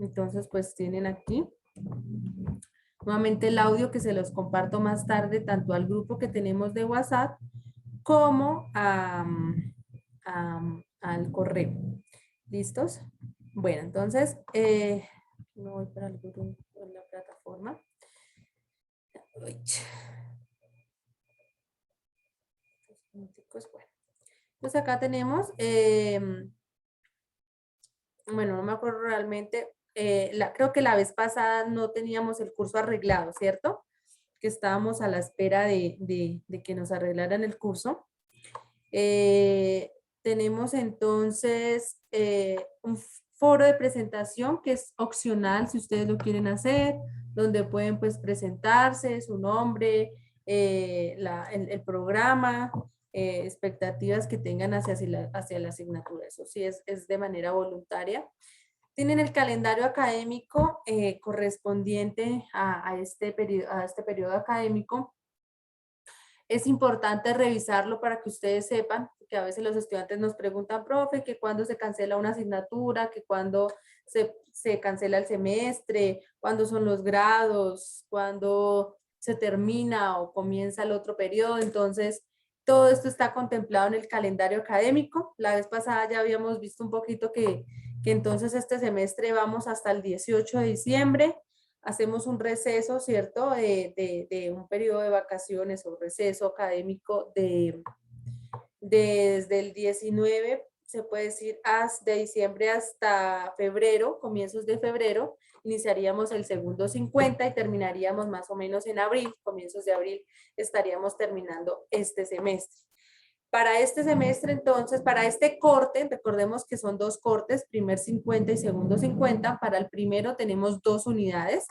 Entonces, pues tienen aquí nuevamente el audio que se los comparto más tarde, tanto al grupo que tenemos de WhatsApp como al correo. ¿Listos? Bueno, entonces, me voy para el grupo, en la plataforma. Uy. Bueno, pues acá tenemos, bueno, no me acuerdo realmente, creo que la vez pasada no teníamos el curso arreglado, ¿cierto? Que estábamos a la espera de que nos arreglaran el curso. Tenemos entonces un foro de presentación que es opcional si ustedes lo quieren hacer, donde pueden pues presentarse, su nombre, el programa, expectativas que tengan hacia la asignatura. Eso sí es de manera voluntaria. Tienen el calendario académico correspondiente a este periodo académico. Es importante revisarlo para que ustedes sepan, que a veces los estudiantes nos preguntan, profe, que cuándo se cancela una asignatura, que cuándo se cancela el semestre, cuándo son los grados, cuándo se termina o comienza el otro periodo. Entonces, todo esto está contemplado en el calendario académico. La vez pasada ya habíamos visto un poquito que entonces este semestre vamos hasta el 18 de diciembre. Hacemos un receso, ¿cierto? De un periodo de vacaciones o receso académico desde el 19, se puede decir, de diciembre hasta febrero, comienzos de febrero, iniciaríamos el segundo 50 y terminaríamos más o menos en abril, comienzos de abril, estaríamos terminando este semestre. Para este semestre, entonces, para este corte, recordemos que son dos cortes, primer 50 y segundo 50. Para el primero tenemos 2 unidades,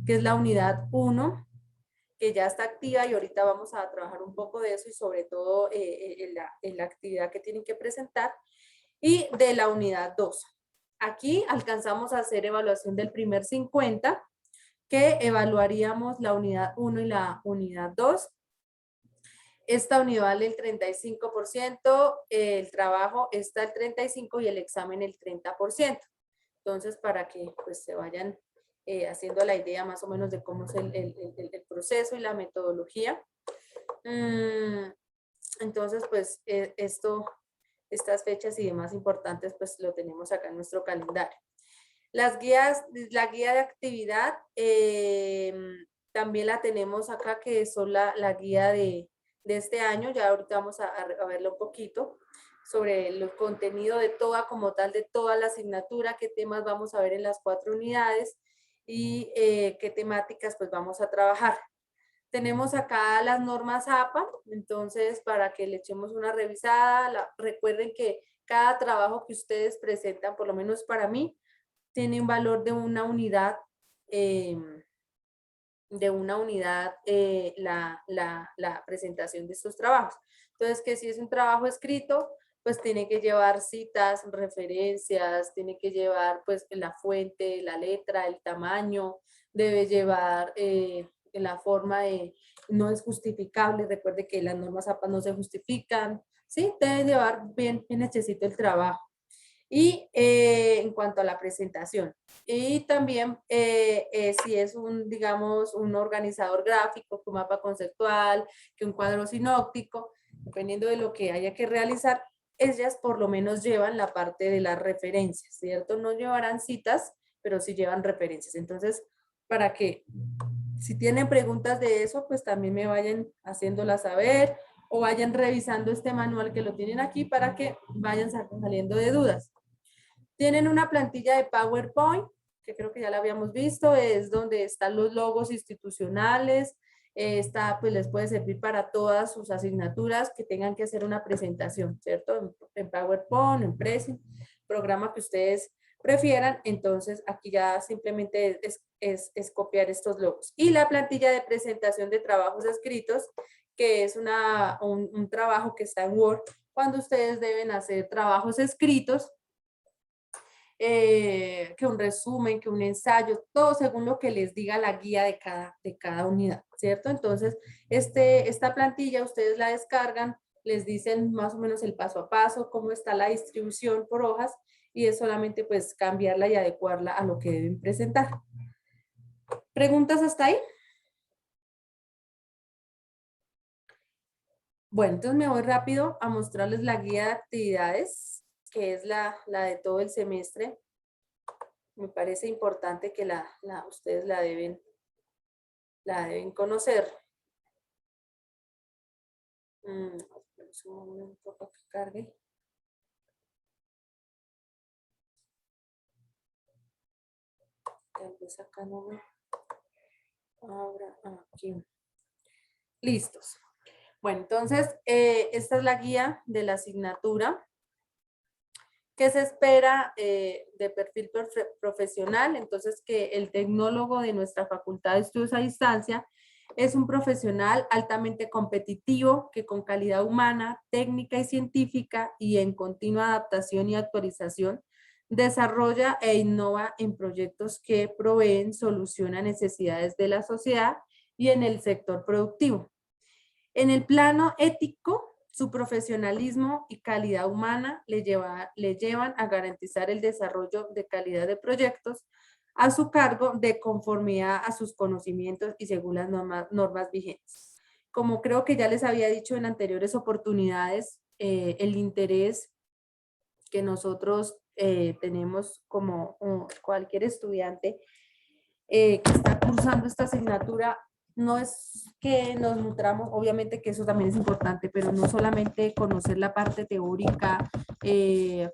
que es la unidad 1, que ya está activa y ahorita vamos a trabajar un poco de eso y sobre todo en la actividad que tienen que presentar, y de la unidad 2. Aquí alcanzamos a hacer evaluación del primer 50, que evaluaríamos la unidad 1 y la unidad 2. Esta unidad vale el 35%, el trabajo está el 35% y el examen el 30%. Entonces, para que pues se vayan haciendo la idea más o menos de cómo es el proceso y la metodología. Entonces, pues estas fechas y demás importantes, pues lo tenemos acá en nuestro calendario. La guía de actividad también la tenemos acá, que son la guía de este año. Ya ahorita vamos a verlo un poquito sobre el contenido de toda, como tal, de toda la asignatura, qué temas vamos a ver en las 4 unidades y qué temáticas pues vamos a trabajar. Tenemos acá las normas APA, entonces para que le echemos una revisada, recuerden que cada trabajo que ustedes presentan, por lo menos para mí, tiene un valor de una unidad, la presentación de estos trabajos. Entonces, que si es un trabajo escrito, pues tiene que llevar citas, referencias, tiene que llevar pues la fuente, la letra, el tamaño, debe llevar la forma de, no es justificable, recuerde que las normas APA no se justifican, ¿sí? Debe llevar bien hechecito el trabajo. Y en cuanto a la presentación, y también si es digamos, un organizador gráfico, que un mapa conceptual, que un cuadro sinóptico, dependiendo de lo que haya que realizar, ellas por lo menos llevan la parte de las referencias, ¿cierto? No llevarán citas, pero sí llevan referencias. Entonces, para que si tienen preguntas de eso, pues también me vayan haciéndolas saber o vayan revisando este manual que lo tienen aquí para que vayan saliendo de dudas. Tienen una plantilla de PowerPoint, que creo que ya la habíamos visto, es donde están los logos institucionales, pues les puede servir para todas sus asignaturas que tengan que hacer una presentación, ¿cierto? En PowerPoint, en Prezi, programa que ustedes prefieran. Entonces aquí ya simplemente es copiar estos logos. Y la plantilla de presentación de trabajos escritos, que es un trabajo que está en Word, cuando ustedes deben hacer trabajos escritos, que un resumen, que un ensayo, todo según lo que les diga la guía de cada unidad, ¿cierto? Entonces, esta plantilla ustedes la descargan, les dicen más o menos el paso a paso, cómo está la distribución por hojas, y es solamente pues cambiarla y adecuarla a lo que deben presentar. ¿Preguntas hasta ahí? Bueno, entonces me voy rápido a mostrarles la guía de actividades, que es la de todo el semestre. Me parece importante que ustedes la deben conocer. Un momento para que cargue. Tal vez acá no me abra. Aquí. Listos. Bueno, entonces, esta es la guía de la asignatura. ¿Qué se espera de perfil profesional? Entonces, que el tecnólogo de nuestra Facultad de Estudios a Distancia es un profesional altamente competitivo que con calidad humana, técnica y científica y en continua adaptación y actualización desarrolla e innova en proyectos que proveen solución a necesidades de la sociedad y en el sector productivo. En el plano ético, su profesionalismo y calidad humana le llevan a garantizar el desarrollo de calidad de proyectos a su cargo de conformidad a sus conocimientos y según las normas vigentes. Como creo que ya les había dicho en anteriores oportunidades, el interés que nosotros tenemos como cualquier estudiante que está cursando esta asignatura, no es que nos nutramos, obviamente que eso también es importante, pero no solamente conocer la parte teórica,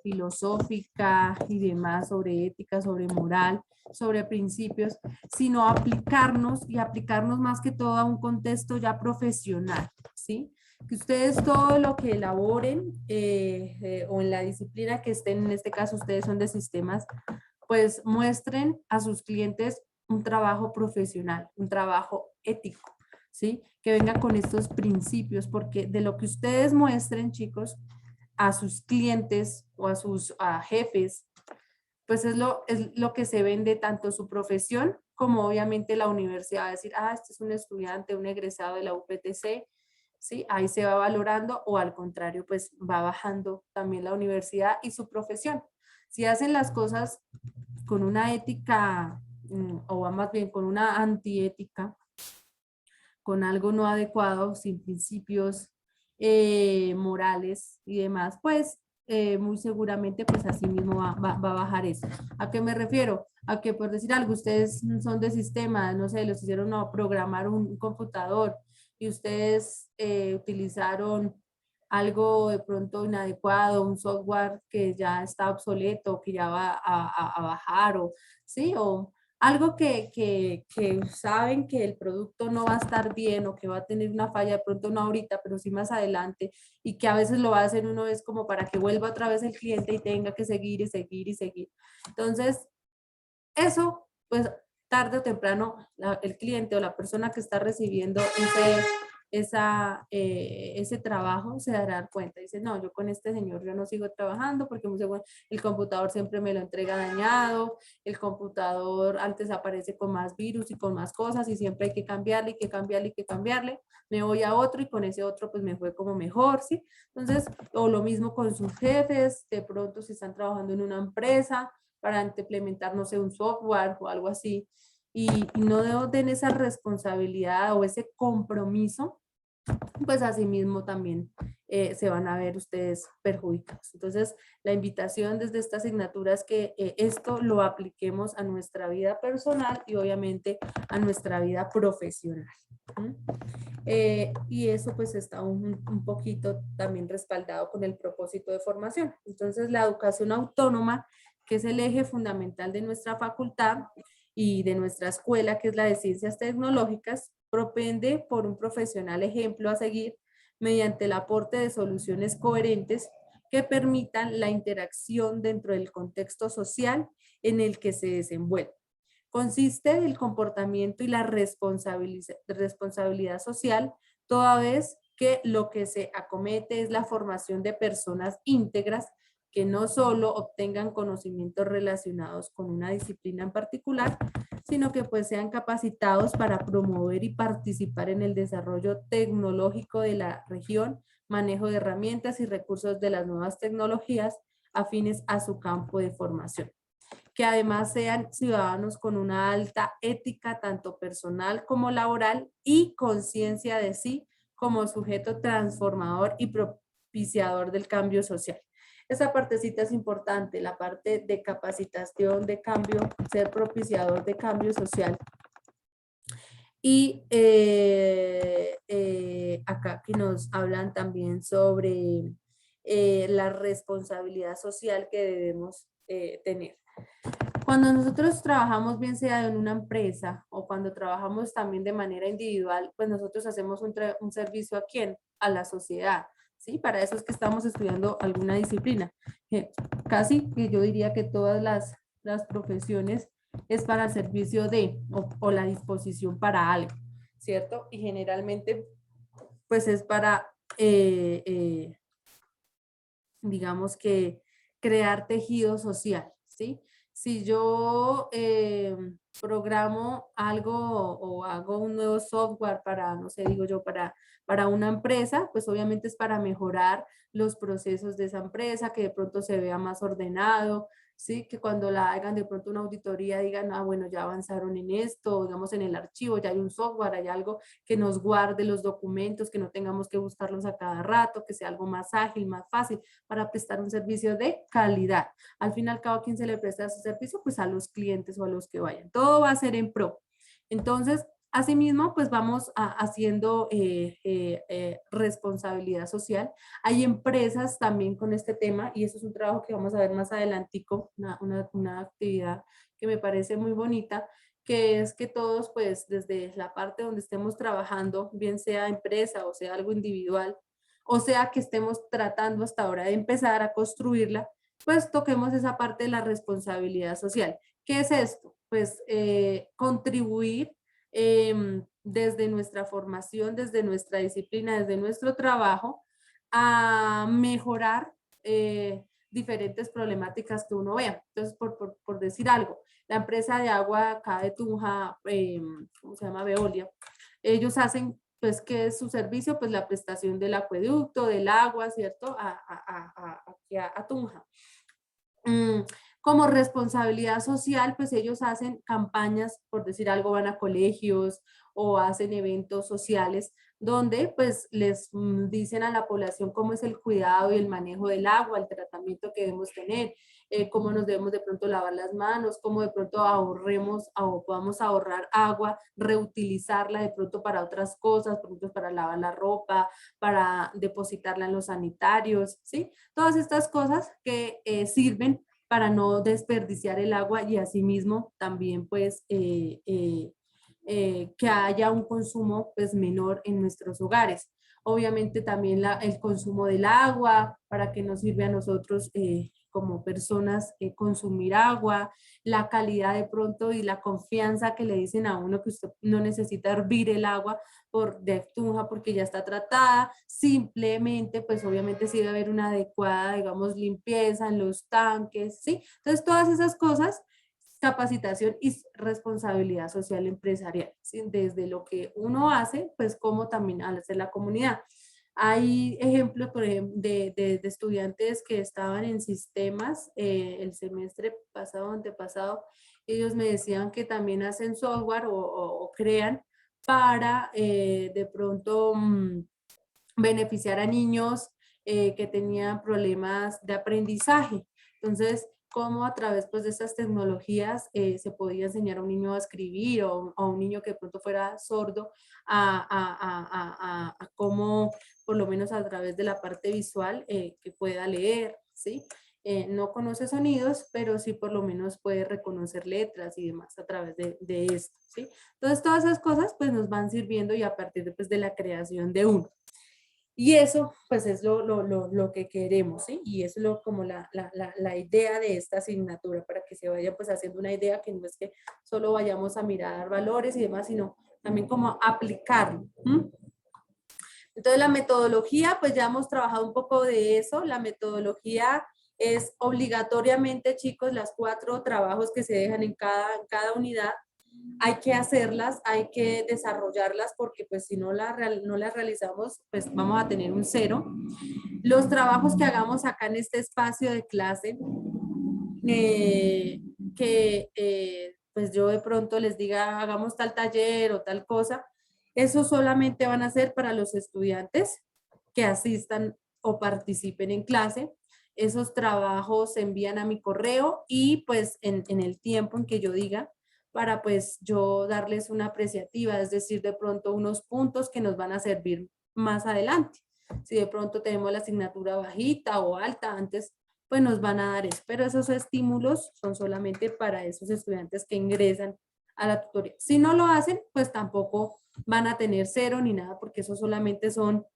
filosófica y demás sobre ética, sobre moral, sobre principios, sino aplicarnos y aplicarnos más que todo a un contexto ya profesional, ¿sí? Que ustedes todo lo que elaboren o en la disciplina que estén, en este caso ustedes son de sistemas, pues muestren a sus clientes un trabajo profesional, un trabajo ético, ¿sí? Que venga con estos principios, porque de lo que ustedes muestren, chicos, a sus clientes o a sus jefes, pues es lo que se vende tanto su profesión como obviamente la universidad. Va a decir, este es un estudiante, un egresado de la UPTC, ¿sí? Ahí se va valorando o al contrario, pues va bajando también la universidad y su profesión. Si hacen las cosas con una ética o más bien con una antiética, con algo no adecuado, sin principios morales y demás, pues muy seguramente pues así mismo va a bajar eso. ¿A qué me refiero? A que por decir algo, ustedes son de sistemas, no sé, los hicieron a programar un computador y ustedes utilizaron algo de pronto inadecuado, un software que ya está obsoleto, que ya va a bajar, o sí, o algo que saben que el producto no va a estar bien o que va a tener una falla, de pronto no ahorita, pero sí más adelante, y que a veces lo va a hacer uno es como para que vuelva otra vez el cliente y tenga que seguir y seguir y seguir. Entonces, eso, pues tarde o temprano, el cliente o la persona que está recibiendo ese trabajo se dará cuenta. Dice, no, yo con este señor yo no sigo trabajando porque el computador siempre me lo entrega dañado, el computador antes aparece con más virus y con más cosas y siempre hay que cambiarle y que cambiarle y que cambiarle. Me voy a otro y con ese otro pues me fue como mejor, ¿sí? Entonces, o lo mismo con sus jefes, de pronto si están trabajando en una empresa para implementar, no sé, un software o algo así, y no den esa responsabilidad o ese compromiso, pues así mismo también se van a ver ustedes perjudicados. Entonces, la invitación desde esta asignatura es que esto lo apliquemos a nuestra vida personal y obviamente a nuestra vida profesional. Y eso pues está un poquito también respaldado con el propósito de formación. Entonces, la educación autónoma, que es el eje fundamental de nuestra facultad y de nuestra escuela, que es la de Ciencias Tecnológicas, propende por un profesional ejemplo a seguir mediante el aporte de soluciones coherentes que permitan la interacción dentro del contexto social en el que se desenvuelve. Consiste del comportamiento y la responsabilidad social, toda vez que lo que se acomete es la formación de personas íntegras que no solo obtengan conocimientos relacionados con una disciplina en particular, sino que pues sean capacitados para promover y participar en el desarrollo tecnológico de la región, manejo de herramientas y recursos de las nuevas tecnologías, afines a su campo de formación. Que además sean ciudadanos con una alta ética, tanto personal como laboral, y conciencia de sí como sujeto transformador y propiciador del cambio social. Esa partecita es importante, la parte de capacitación, de cambio, ser propiciador de cambio social. Y acá que nos hablan también sobre la responsabilidad social que debemos tener. Cuando nosotros trabajamos, bien sea en una empresa o cuando trabajamos también de manera individual, pues nosotros hacemos un servicio ¿a quién? A la sociedad, ¿sí? Para eso es que estamos estudiando alguna disciplina. Casi que yo diría que todas las profesiones es para el servicio de o la disposición para algo, ¿cierto? Y generalmente pues es para, digamos que crear tejido social, ¿sí? Si yo programo algo o hago un nuevo software para, no sé, digo yo, para una empresa, pues obviamente es para mejorar los procesos de esa empresa, que de pronto se vea más ordenado, ¿sí? Que cuando la hagan de pronto una auditoría digan, ah, bueno, ya avanzaron en esto, digamos en el archivo, ya hay un software, hay algo que nos guarde los documentos, que no tengamos que buscarlos a cada rato, que sea algo más ágil, más fácil, para prestar un servicio de calidad. Al fin y al cabo, ¿quién se le presta ese servicio? Pues a los clientes o a los que vayan. Todo va a ser en pro. Entonces, asimismo, pues vamos haciendo responsabilidad social. Hay empresas también con este tema y eso es un trabajo que vamos a ver más adelantico, una actividad que me parece muy bonita, que es que todos, pues desde la parte donde estemos trabajando, bien sea empresa o sea algo individual, o sea que estemos tratando hasta ahora de empezar a construirla, pues toquemos esa parte de la responsabilidad social. ¿Qué es esto? Pues contribuir desde nuestra formación, desde nuestra disciplina, desde nuestro trabajo, a mejorar diferentes problemáticas que uno vea. Entonces, por decir algo, la empresa de agua acá de Tunja, ¿cómo se llama? Veolia, ellos hacen, pues, ¿qué es su servicio? Pues la prestación del acueducto, del agua, ¿cierto? Aquí a Tunja. Como responsabilidad social, pues ellos hacen campañas, por decir algo, van a colegios o hacen eventos sociales donde pues les dicen a la población cómo es el cuidado y el manejo del agua, el tratamiento que debemos tener, cómo nos debemos de pronto lavar las manos, cómo de pronto ahorremos o podamos ahorrar agua, reutilizarla de pronto para otras cosas, por ejemplo, para lavar la ropa, para depositarla en los sanitarios, ¿sí? Todas estas cosas que sirven para no desperdiciar el agua y asimismo también pues que haya un consumo pues menor en nuestros hogares. Obviamente también el consumo del agua, para que nos sirve a nosotros como personas consumir agua, la calidad de pronto y la confianza que le dicen a uno que usted no necesita hervir el agua de Tunja porque ya está tratada, simplemente pues obviamente sí debe haber una adecuada, digamos, limpieza en los tanques, ¿sí? Entonces todas esas cosas, capacitación y responsabilidad social empresarial, ¿sí? Desde lo que uno hace, pues como también hace la comunidad. Hay ejemplos, por ejemplo, de estudiantes que estaban en sistemas el semestre pasado, antepasado, ellos me decían que también hacen software o crean para de pronto beneficiar a niños que tenían problemas de aprendizaje. Entonces, cómo a través pues, de estas tecnologías se podía enseñar a un niño a escribir o a un niño que de pronto fuera sordo a cómo, por lo menos a través de la parte visual, que pueda leer, ¿sí? No conoce sonidos, pero sí por lo menos puede reconocer letras y demás a través de esto, ¿sí? Entonces, todas esas cosas pues nos van sirviendo y a partir de, pues, de la creación de uno. Y eso, pues, es lo que queremos, ¿sí? Y eso es como la idea de esta asignatura, para que se vaya, pues, haciendo una idea que no es que solo vayamos a mirar valores y demás, sino también como aplicarlo. Entonces, la metodología, pues, ya hemos trabajado un poco de eso. La metodología es obligatoriamente, chicos, las 4 trabajos que se dejan en cada unidad hay que hacerlas, hay que desarrollarlas porque pues si no las realizamos pues vamos a tener un 0. Los trabajos que hagamos acá en este espacio de clase, pues yo de pronto les diga, hagamos tal taller o tal cosa, eso solamente van a ser para los estudiantes que asistan o participen en clase. Esos trabajos se envían a mi correo y pues en el tiempo en que yo diga, para pues yo darles una apreciativa, es decir, de pronto unos puntos que nos van a servir más adelante. Si de pronto tenemos la asignatura bajita o alta, antes pues nos van a dar eso, pero esos estímulos son solamente para esos estudiantes que ingresan a la tutoría. Si no lo hacen, pues tampoco van a tener cero ni nada, porque eso solamente son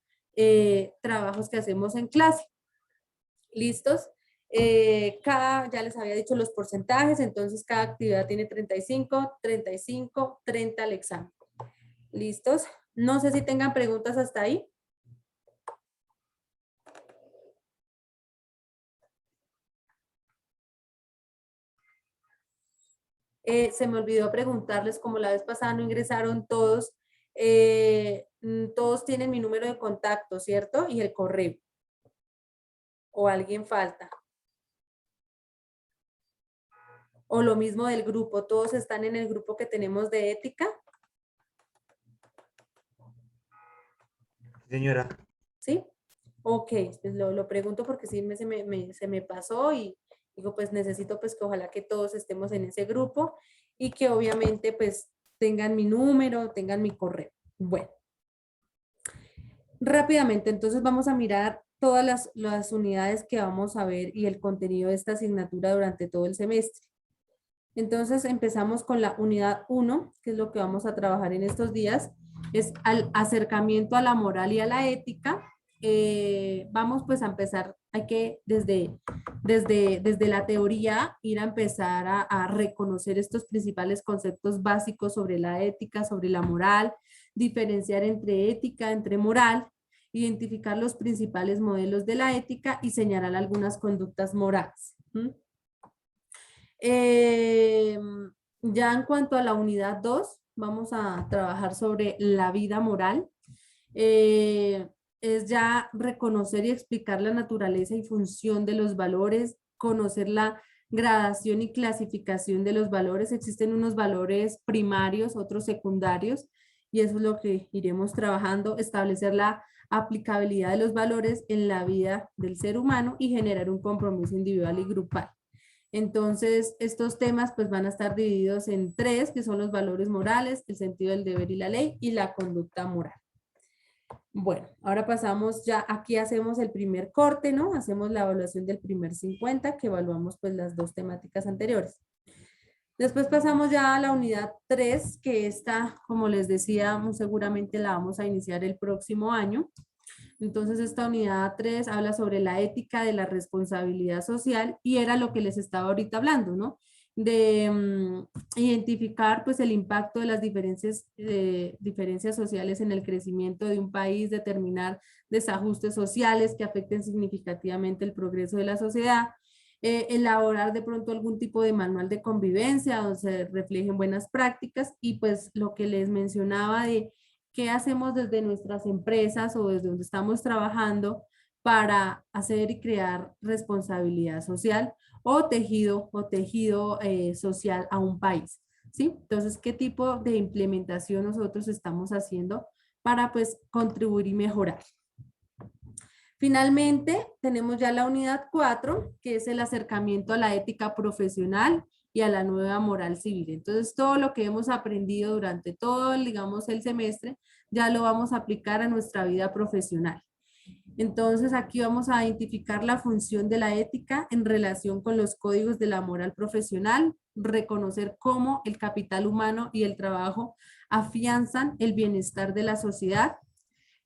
trabajos que hacemos en clase. ¿Listos? Ya les había dicho los porcentajes, entonces cada actividad tiene 35, 35, 30 al examen. ¿Listos? No sé si tengan preguntas hasta ahí. Se me olvidó preguntarles, como la vez pasada no ingresaron todos, todos tienen mi número de contacto, ¿cierto? Y el correo. ¿O alguien falta? O lo mismo del grupo, todos están en el grupo que tenemos de ética. Señora. ¿Sí? Ok, pues lo pregunto porque sí se me pasó y digo, pues necesito pues que ojalá que todos estemos en ese grupo y que obviamente pues tengan mi número, tengan mi correo. Bueno, rápidamente entonces vamos a mirar todas las unidades que vamos a ver y el contenido de esta asignatura durante todo el semestre. Entonces empezamos con la unidad 1, que es lo que vamos a trabajar en estos días, es al acercamiento a la moral y a la ética. Vamos pues a empezar, hay que desde la teoría ir a empezar a reconocer estos principales conceptos básicos sobre la ética, sobre la moral, diferenciar entre ética, entre moral, identificar los principales modelos de la ética y señalar algunas conductas morales. Eh, ya en cuanto a la unidad 2, vamos a trabajar sobre la vida moral. Eh, es ya reconocer y explicar la naturaleza y función de los valores, conocer la gradación y clasificación de los valores. Existen unos valores primarios, otros secundarios, y eso es lo que iremos trabajando, establecer la aplicabilidad de los valores en la vida del ser humano y generar un compromiso individual y grupal. Entonces, estos temas pues van a estar divididos en tres, que son los valores morales, el sentido del deber y la ley, y la conducta moral. Bueno, ahora pasamos ya, aquí hacemos el primer corte, ¿no? Hacemos la evaluación del primer 50, que evaluamos pues las dos temáticas anteriores. Después pasamos ya a la unidad 3, que esta, como les decía, muy seguramente la vamos a iniciar el próximo año. Entonces, esta unidad 3 habla sobre la ética de la responsabilidad social y era lo que les estaba ahorita hablando, ¿no? De identificar pues el impacto de las diferencias sociales en el crecimiento de un país, determinar desajustes sociales que afecten significativamente el progreso de la sociedad, elaborar de pronto algún tipo de manual de convivencia donde se reflejen buenas prácticas y pues lo que les mencionaba de qué hacemos desde nuestras empresas o desde donde estamos trabajando para hacer y crear responsabilidad social o tejido social a un país, ¿sí? Entonces, ¿qué tipo de implementación nosotros estamos haciendo para pues contribuir y mejorar? Finalmente, tenemos ya la unidad 4, que es el acercamiento a la ética profesional y a la nueva moral civil. Entonces, todo lo que hemos aprendido durante todo, digamos, el semestre, ya lo vamos a aplicar a nuestra vida profesional. Entonces, aquí vamos a identificar la función de la ética en relación con los códigos de la moral profesional, reconocer cómo el capital humano y el trabajo afianzan el bienestar de la sociedad,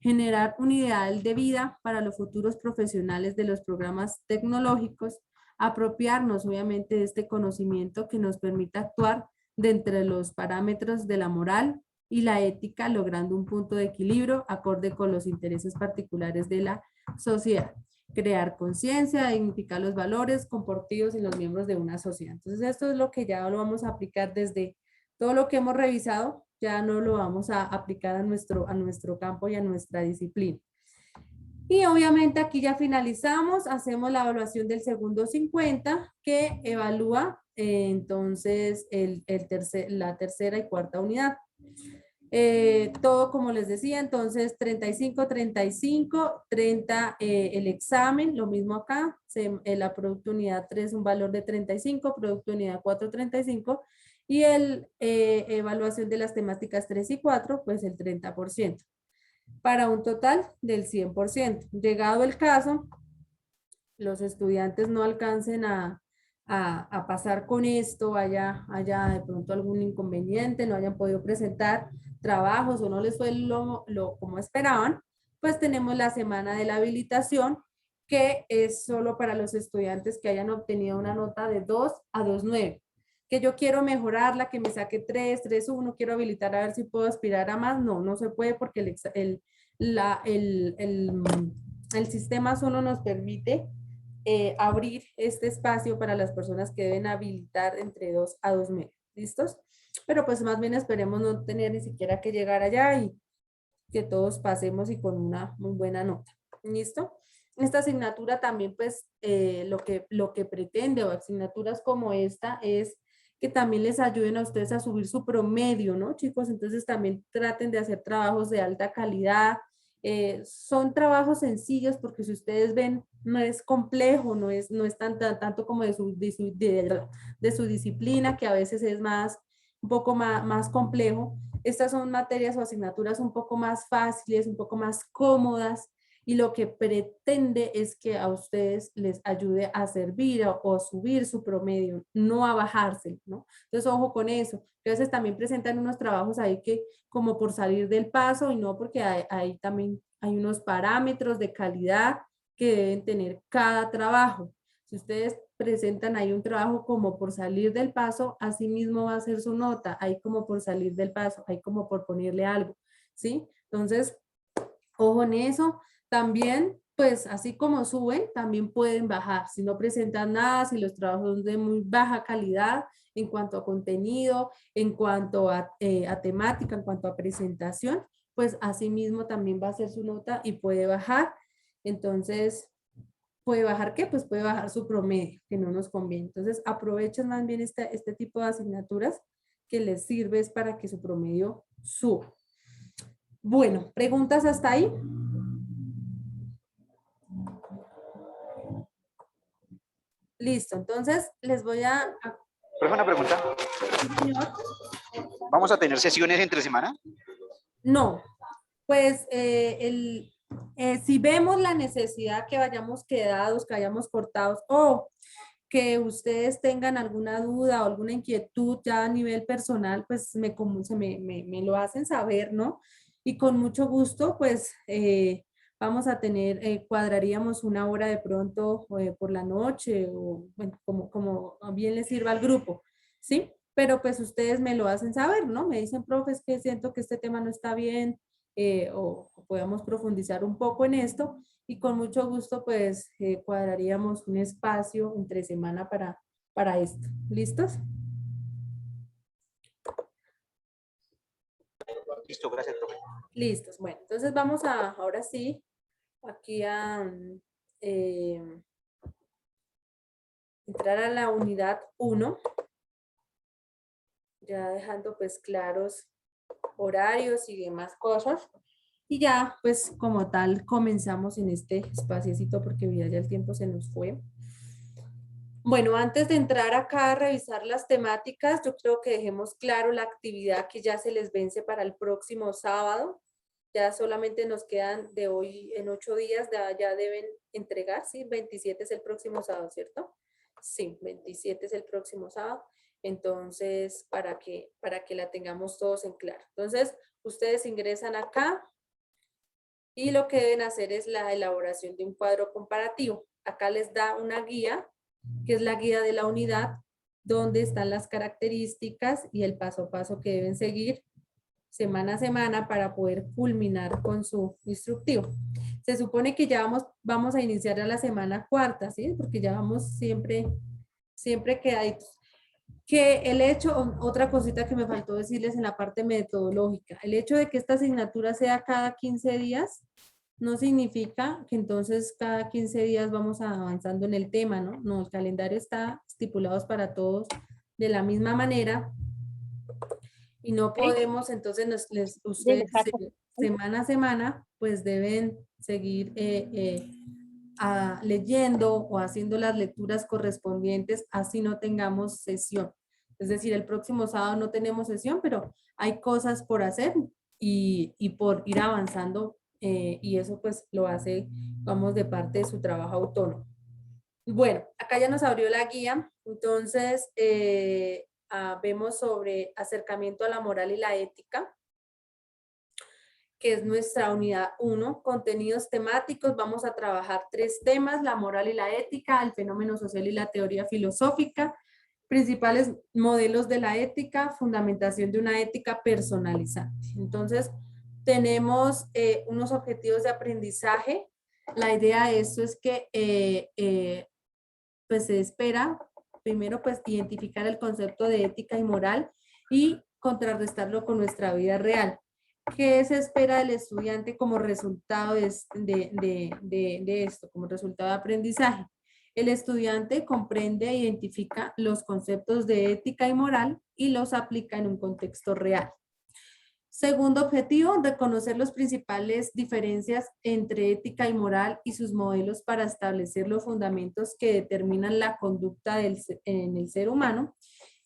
generar un ideal de vida para los futuros profesionales de los programas tecnológicos, apropiarnos obviamente de este conocimiento que nos permita actuar de entre los parámetros de la moral y la ética, logrando un punto de equilibrio acorde con los intereses particulares de la sociedad. Crear conciencia, identificar los valores compartidos en los miembros de una sociedad. Entonces, esto es lo que ya lo vamos a aplicar desde todo lo que hemos revisado, ya no lo vamos a aplicar a nuestro campo y a nuestra disciplina. Y obviamente aquí ya finalizamos, hacemos la evaluación del segundo 50 que evalúa entonces la tercera y cuarta unidad. Todo como les decía, entonces 35, 35, 30 el examen, lo mismo acá, la producto unidad 3 un valor de 35, producto unidad 4 35 y el evaluación de las temáticas 3 y 4 pues el 30% para un total del 100%. Llegado el caso, los estudiantes no alcancen a pasar con esto, haya de pronto algún inconveniente, no hayan podido presentar trabajos o no les fue como esperaban, pues tenemos la semana de la habilitación, que es solo para los estudiantes que hayan obtenido una nota de 2 a 2.9. Que yo quiero mejorarla, que me saque 3, 3.1, quiero habilitar a ver si puedo aspirar a más. No, no se puede porque el sistema solo nos permite abrir este espacio para las personas que deben habilitar entre 2 a 2.9. ¿Listos? Pero pues más bien esperemos no tener ni siquiera que llegar allá y que todos pasemos y con una muy buena nota. ¿Listo? Esta asignatura también pues lo que pretende o asignaturas como esta es que también les ayuden a ustedes a subir su promedio, ¿no, chicos? Entonces también traten de hacer trabajos de alta calidad. Son trabajos sencillos porque si ustedes ven, no es complejo, no es tanto como de su disciplina, que a veces es un poco más complejo. Estas son materias o asignaturas un poco más fáciles, un poco más cómodas, y lo que pretende es que a ustedes les ayude a servir o a subir su promedio, no a bajarse, ¿no? Entonces, ojo con eso. A veces también presentan unos trabajos ahí que como por salir del paso y no porque ahí también hay unos parámetros de calidad que deben tener cada trabajo. Si ustedes presentan ahí un trabajo como por salir del paso, así mismo va a ser su nota, ahí como por salir del paso, ahí como por ponerle algo, ¿sí? Entonces, ojo en eso. También, pues así como suben, también pueden bajar. Si no presentan nada, si los trabajos son de muy baja calidad en cuanto a contenido, en cuanto a temática, en cuanto a presentación, pues así mismo también va a ser su nota y puede bajar. Entonces, ¿puede bajar qué? Pues puede bajar su promedio, que no nos conviene. Entonces, aprovechen más bien este tipo de asignaturas que les sirve es para que su promedio suba. Bueno, ¿preguntas hasta ahí? Listo, entonces les voy Profe, una pregunta. señor. ¿Vamos a tener sesiones entre semana? No, pues si vemos la necesidad que vayamos quedados, que hayamos cortados o que ustedes tengan alguna duda o alguna inquietud ya a nivel personal, pues me lo hacen saber, ¿no? Y con mucho gusto, pues vamos a tener, cuadraríamos una hora de pronto por la noche o bueno, como bien les sirva al grupo, ¿sí? Pero pues ustedes me lo hacen saber, ¿no? Me dicen, profe, es que siento que este tema no está bien o podemos profundizar un poco en esto y con mucho gusto pues cuadraríamos un espacio entre semana para esto. ¿Listos? Listo, gracias, profe. Listos. Bueno, entonces vamos ahora sí, aquí a entrar a la unidad 1, ya dejando pues claros horarios y demás cosas. Y ya, pues como tal, comenzamos en este espaciecito porque mira, ya el tiempo se nos fue. Bueno, antes de entrar acá a revisar las temáticas, yo creo que dejemos claro la actividad que ya se les vence para el próximo sábado. Ya solamente nos quedan de hoy en 8 días, ya deben entregar, ¿sí? 27 es el próximo sábado, ¿cierto? Sí, 27 es el próximo sábado. Entonces, para que la tengamos todos en claro. Entonces, ustedes ingresan acá y lo que deben hacer es la elaboración de un cuadro comparativo. Acá les da una guía, que es la guía de la unidad, donde están las características y el paso a paso que deben seguir semana a semana para poder culminar con su instructivo. Se supone que ya vamos a iniciar a la semana cuarta, ¿sí? Porque ya vamos siempre quedaditos. Que el hecho, otra cosita que me faltó decirles en la parte metodológica, el hecho de que esta asignatura sea cada 15 días, no significa que entonces cada 15 días vamos avanzando en el tema, ¿no? No, el calendario está estipulado para todos de la misma manera y no podemos, entonces ustedes semana a semana pues deben seguir leyendo o haciendo las lecturas correspondientes, así no tengamos sesión. Es decir, el próximo sábado no tenemos sesión, pero hay cosas por hacer y por ir avanzando y eso pues lo hace, vamos, de parte de su trabajo autónomo. Bueno, acá ya nos abrió la guía, entonces vemos sobre acercamiento a la moral y la ética, que es nuestra unidad 1, contenidos temáticos. Vamos a trabajar 3 temas: la moral y la ética, el fenómeno social y la teoría filosófica, principales modelos de la ética, fundamentación de una ética personalizante. Entonces, tenemos unos objetivos de aprendizaje. La idea de esto es que pues se espera, primero, pues identificar el concepto de ética y moral y contrarrestarlo con nuestra vida real. ¿Qué se espera del estudiante como resultado de esto, como resultado de aprendizaje? El estudiante comprende e identifica los conceptos de ética y moral y los aplica en un contexto real. Segundo objetivo, reconocer las principales diferencias entre ética y moral y sus modelos para establecer los fundamentos que determinan la conducta en el ser humano.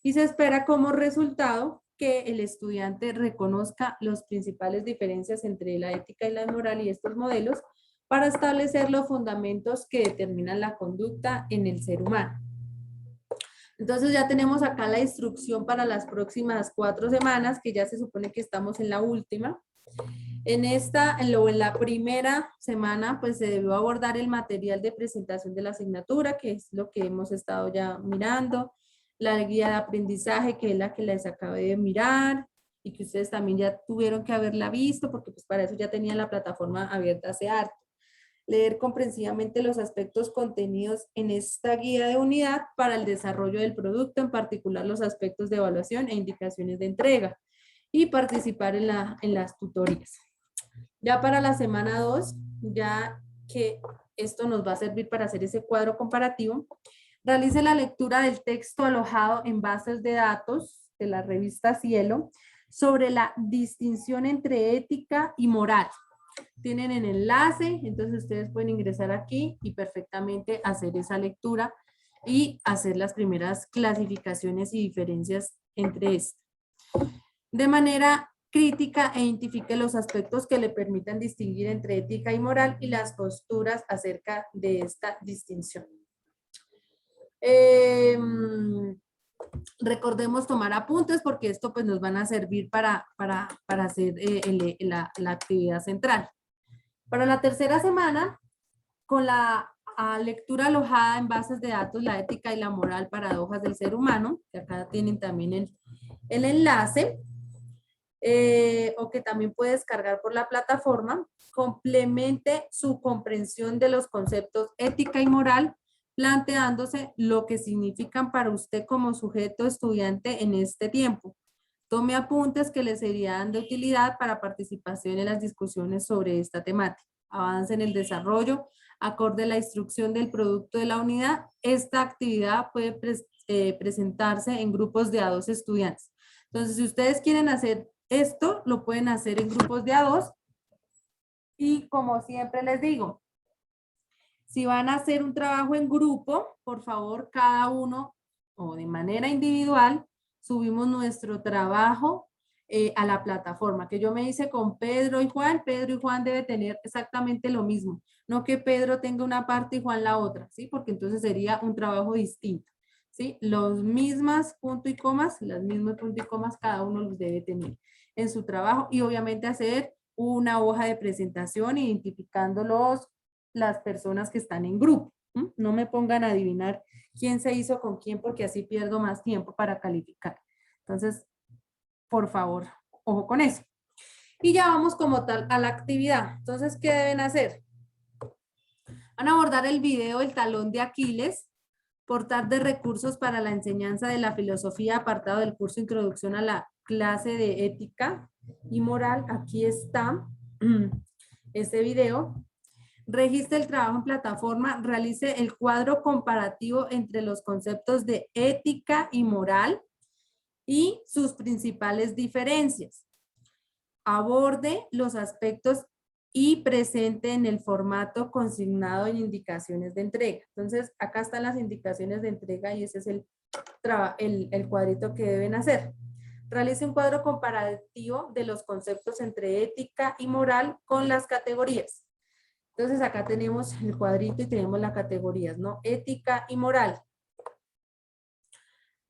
Y se espera como resultado que el estudiante reconozca las principales diferencias entre la ética y la moral y estos modelos para establecer los fundamentos que determinan la conducta en el ser humano. Entonces ya tenemos acá la instrucción para las próximas 4 semanas, que ya se supone que estamos en la última. En la primera semana, pues se debió abordar el material de presentación de la asignatura, que es lo que hemos estado ya mirando, la guía de aprendizaje, que es la que les acabé de mirar, y que ustedes también ya tuvieron que haberla visto, porque pues para eso ya tenían la plataforma abierta hace harto. Leer comprensivamente los aspectos contenidos en esta guía de unidad para el desarrollo del producto, en particular los aspectos de evaluación e indicaciones de entrega, y participar en las tutorías. Ya para la semana 2, ya que esto nos va a servir para hacer ese cuadro comparativo, realice la lectura del texto alojado en bases de datos de la revista Cielo sobre la distinción entre ética y moral. Tienen el enlace, entonces ustedes pueden ingresar aquí y perfectamente hacer esa lectura y hacer las primeras clasificaciones y diferencias entre estas. De manera crítica e identifique los aspectos que le permitan distinguir entre ética y moral y las posturas acerca de esta distinción. Recordemos tomar apuntes porque esto pues nos van a servir para hacer la actividad central. Para la tercera semana, con la lectura alojada en bases de datos, la ética y la moral, paradojas del ser humano, que acá tienen también el enlace, o que también puede descargar por la plataforma, complemente su comprensión de los conceptos ética y moral, planteándose lo que significan para usted como sujeto estudiante en este tiempo. Tome apuntes que le serían de utilidad para participación en las discusiones sobre esta temática. Avance en el desarrollo, acorde a la instrucción del producto de la unidad. Esta actividad puede presentarse en grupos de a 2 estudiantes. Entonces, si ustedes quieren hacer esto, lo pueden hacer en grupos de a 2. Y como siempre les digo, si van a hacer un trabajo en grupo, por favor, cada uno o de manera individual, subimos nuestro trabajo a la plataforma. Que yo me hice con Pedro y Juan debe tener exactamente lo mismo. No que Pedro tenga una parte y Juan la otra, ¿sí? Porque entonces sería un trabajo distinto, ¿sí? Los mismas punto y comas, las mismas punto y comas, cada uno los debe tener en su trabajo y obviamente hacer una hoja de presentación identificando las personas que están en grupo. No me pongan a adivinar quién se hizo con quién porque así pierdo más tiempo para calificar. Entonces, por favor, ojo con eso. Y ya vamos como tal a la actividad. Entonces, ¿qué deben hacer? Van a abordar el video El talón de Aquiles, portal de recursos para la enseñanza de la filosofía, apartado del curso Introducción a la clase de ética y moral. Aquí está. ese video. Registre el trabajo en plataforma, realice el cuadro comparativo entre los conceptos de ética y moral y sus principales diferencias. Aborde los aspectos y presente en el formato consignado en indicaciones de entrega. Entonces, acá están las indicaciones de entrega y ese es el cuadrito que deben hacer. Realice un cuadro comparativo de los conceptos entre ética y moral con las categorías. Entonces, acá tenemos el cuadrito y tenemos las categorías, ¿no? Ética y moral.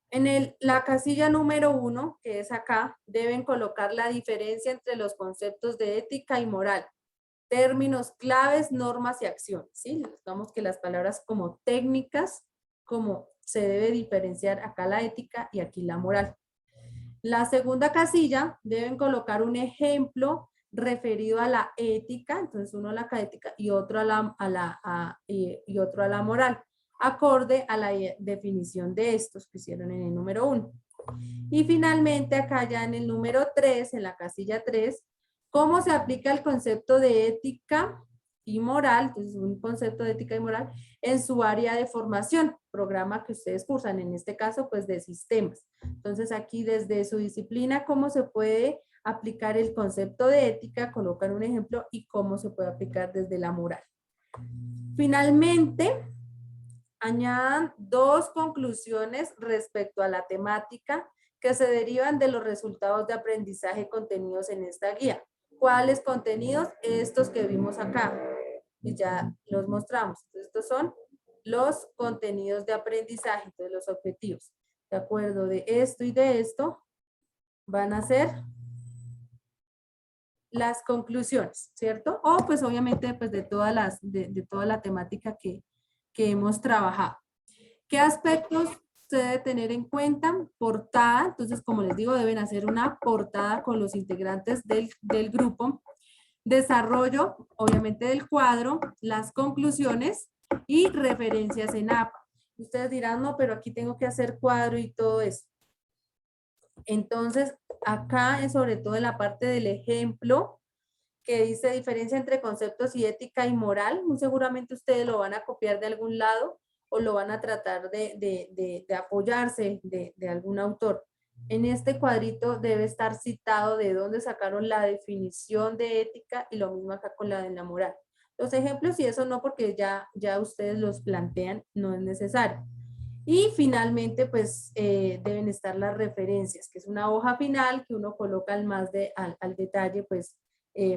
En la casilla número 1, que es acá, deben colocar la diferencia entre los conceptos de ética y moral. Términos claves, normas y acciones, ¿sí? Digamos que las palabras como técnicas, como se debe diferenciar acá la ética y aquí la moral. La segunda casilla deben colocar un ejemplo referido a la ética, entonces uno a la ética y otro a la moral, acorde a la definición de estos que hicieron en el número 1. Y finalmente acá ya en el número 3, en la casilla 3, ¿cómo se aplica el concepto de ética y moral? Entonces, un concepto de ética y moral en su área de formación, programa que ustedes cursan, en este caso, pues de sistemas. Entonces, aquí desde su disciplina, ¿cómo se puede aplicar el concepto de ética? Colocan un ejemplo y cómo se puede aplicar desde la moral. Finalmente, añadan 2 conclusiones respecto a la temática que se derivan de los resultados de aprendizaje contenidos en esta guía. ¿Cuáles contenidos? Estos que vimos acá y ya los mostramos. Entonces, estos son los contenidos de aprendizaje, entonces los objetivos. De acuerdo de esto y de esto van a ser las conclusiones, ¿cierto? O pues obviamente pues de toda la temática que hemos trabajado. ¿Qué aspectos se debe tener en cuenta? Portada, entonces como les digo, deben hacer una portada con los integrantes del grupo. Desarrollo, obviamente, del cuadro, las conclusiones y referencias en APA. Ustedes dirán, no, pero aquí tengo que hacer cuadro y todo eso. Entonces, acá es sobre todo en la parte del ejemplo, que dice diferencia entre conceptos y ética y moral. Muy seguramente ustedes lo van a copiar de algún lado o lo van a tratar de apoyarse de algún autor. En este cuadrito debe estar citado de dónde sacaron la definición de ética y lo mismo acá con la de la moral. Los ejemplos y eso no, porque ya ustedes los plantean, no es necesario. Y finalmente, pues deben estar las referencias, que es una hoja final que uno coloca al detalle, pues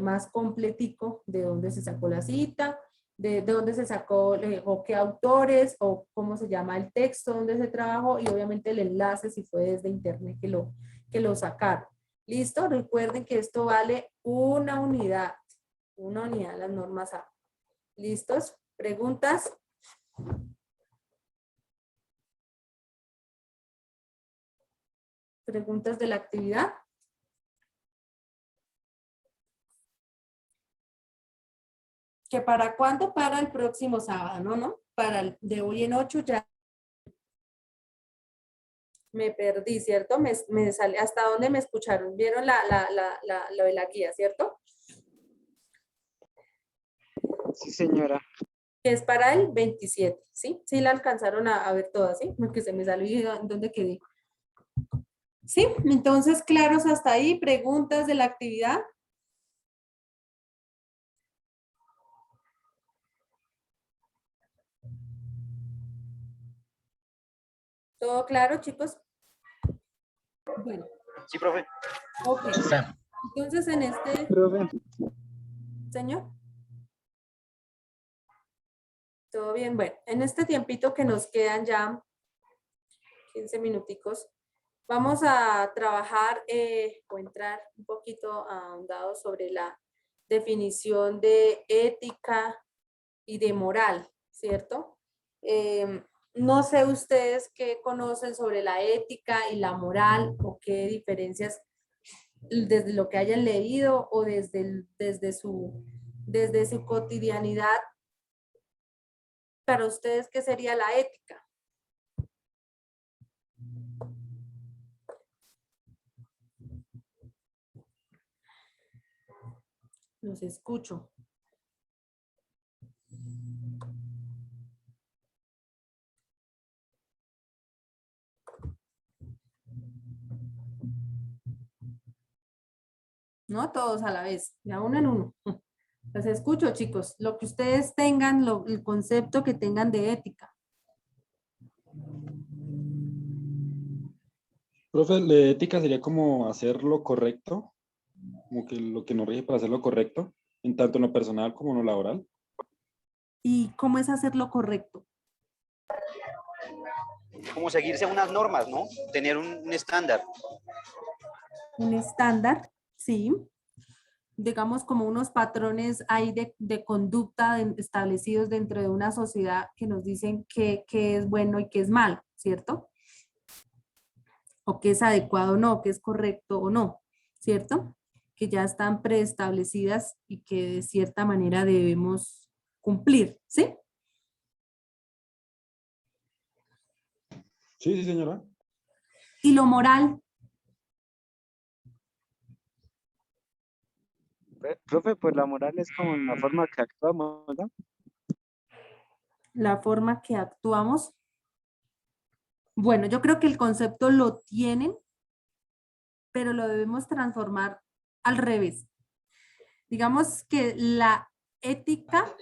más completico de dónde se sacó la cita, de dónde se sacó, o qué autores, o cómo se llama el texto donde se trabajó, y obviamente el enlace si fue desde internet que lo sacaron. ¿Listo? Recuerden que esto vale una unidad las normas A. ¿Listos? ¿Preguntas? ¿Preguntas de la actividad? ¿Que para cuándo? Para el próximo sábado, ¿no? Para de hoy en 8 ya. Me perdí, ¿cierto? Me sale, ¿hasta dónde me escucharon? ¿Vieron lo de la guía, cierto? Sí, señora. Que es para el 27, ¿sí? Sí la alcanzaron a ver todas, ¿sí? Porque se me salió y ¿dónde quedé? ¿Sí? Entonces, claros hasta ahí, preguntas de la actividad. ¿Todo claro, chicos? Bueno. Sí, profe. Ok. Entonces, en este... Profe. Señor. Todo bien. Bueno, en este tiempito que nos quedan ya 15 minuticos, vamos a trabajar o entrar un poquito ahondado sobre la definición de ética y de moral, ¿cierto? No sé ustedes qué conocen sobre la ética y la moral o qué diferencias desde lo que hayan leído o desde su cotidianidad. Para ustedes, ¿qué sería la ética? Los escucho. ¿no? Todos a la vez, de a uno en uno. Los escucho, chicos, lo que ustedes tengan, el concepto que tengan de ética. Profe, la ética sería como hacer lo correcto, como que lo que nos rige para hacer lo correcto, en tanto en lo personal como en lo laboral. ¿Y cómo es hacer lo correcto? Como seguirse unas normas, ¿no? Tener un estándar. Un estándar, sí. Digamos como unos patrones hay de conducta establecidos dentro de una sociedad que nos dicen qué es bueno y qué es malo, ¿cierto? O qué es adecuado o no, qué es correcto o no, ¿cierto? Que ya están preestablecidas y que de cierta manera debemos cumplir, ¿sí? Sí, sí, señora. Y lo moral, Profe, pues la moral es como la forma que actuamos, ¿no? la forma que actuamos. Bueno, yo creo que el concepto lo tienen, pero lo debemos transformar al revés. Digamos que la ética,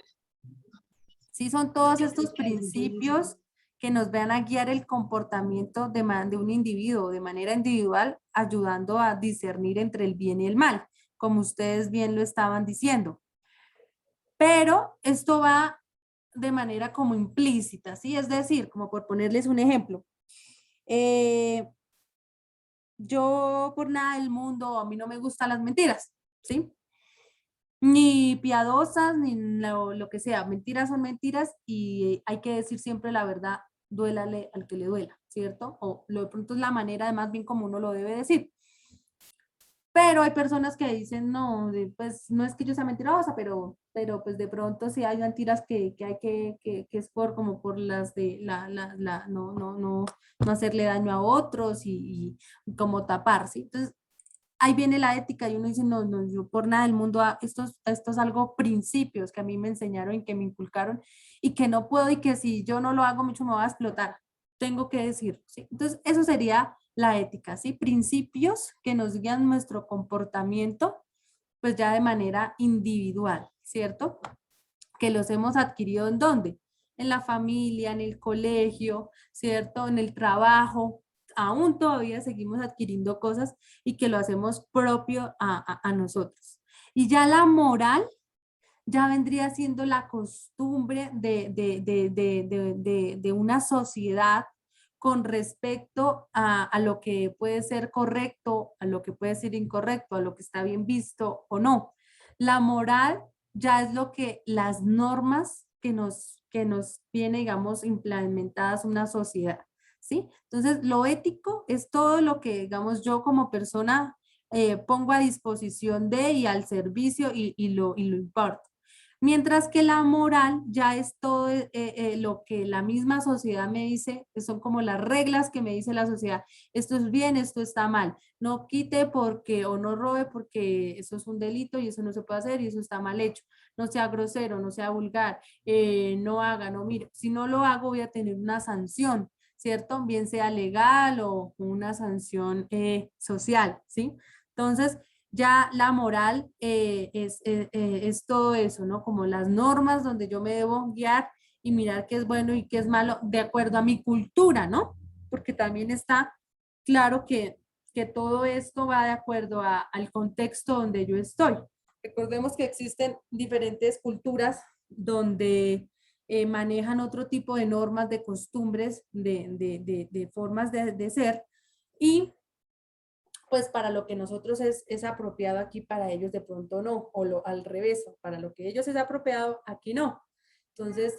sí, son todos estos principios que nos van a guiar el comportamiento de un individuo de manera individual, ayudando a discernir entre el bien y el mal, como ustedes bien lo estaban diciendo. Pero esto va de manera como implícita, ¿sí? Es decir, como por ponerles un ejemplo, yo por nada del mundo, a mí no me gustan las mentiras, ¿sí? Ni piadosas, ni lo que sea. Mentiras son mentiras y hay que decir siempre la verdad, duélale al que le duela, ¿cierto? O lo de pronto es la manera de más bien como uno lo debe decir. Pero hay personas que dicen, no, pues no es que yo sea mentirosa, pero pues de pronto sí hay mentiras que hay que es por como por las de no hacerle daño a otros y como tapar, ¿sí? Entonces, ahí viene la ética y uno dice, no, no, yo por nada del mundo, esto es algo principios que a mí me enseñaron y que me inculcaron y que no puedo y que si yo no lo hago mucho me va a explotar. Tengo que decir, ¿sí? Entonces, eso sería la ética, ¿sí? Principios que nos guían nuestro comportamiento, pues ya de manera individual, ¿cierto? Que los hemos adquirido ¿en dónde? En la familia, en el colegio, ¿cierto? En el trabajo. Aún todavía seguimos adquiriendo cosas y que lo hacemos propio a nosotros. Y ya la moral ya vendría siendo la costumbre de una sociedad con respecto a lo que puede ser correcto, a lo que puede ser incorrecto, a lo que está bien visto o no. La moral ya es lo que las normas que nos viene, digamos, implementadas una sociedad, ¿sí? Entonces, lo ético es todo lo que, digamos, yo como persona pongo a disposición de y al servicio y lo importo. Mientras que la moral ya es todo lo que la misma sociedad me dice, que son como las reglas que me dice la sociedad. Esto es bien, esto está mal. No quite porque o no robe porque eso es un delito y eso no se puede hacer y eso está mal hecho. No sea grosero, no sea vulgar, no haga, no mire. Si no lo hago voy a tener una sanción, ¿cierto? Bien sea legal o una sanción social, ¿sí? Entonces, ya la moral es todo eso, ¿no? Como las normas donde yo me debo guiar y mirar qué es bueno y qué es malo de acuerdo a mi cultura, ¿no? Porque también está claro que todo esto va de acuerdo al contexto donde yo estoy. Recordemos que existen diferentes culturas donde manejan otro tipo de normas, de costumbres, de formas de ser y pues para lo que nosotros es apropiado aquí, para ellos de pronto no, o al revés, para lo que ellos es apropiado, aquí no. Entonces,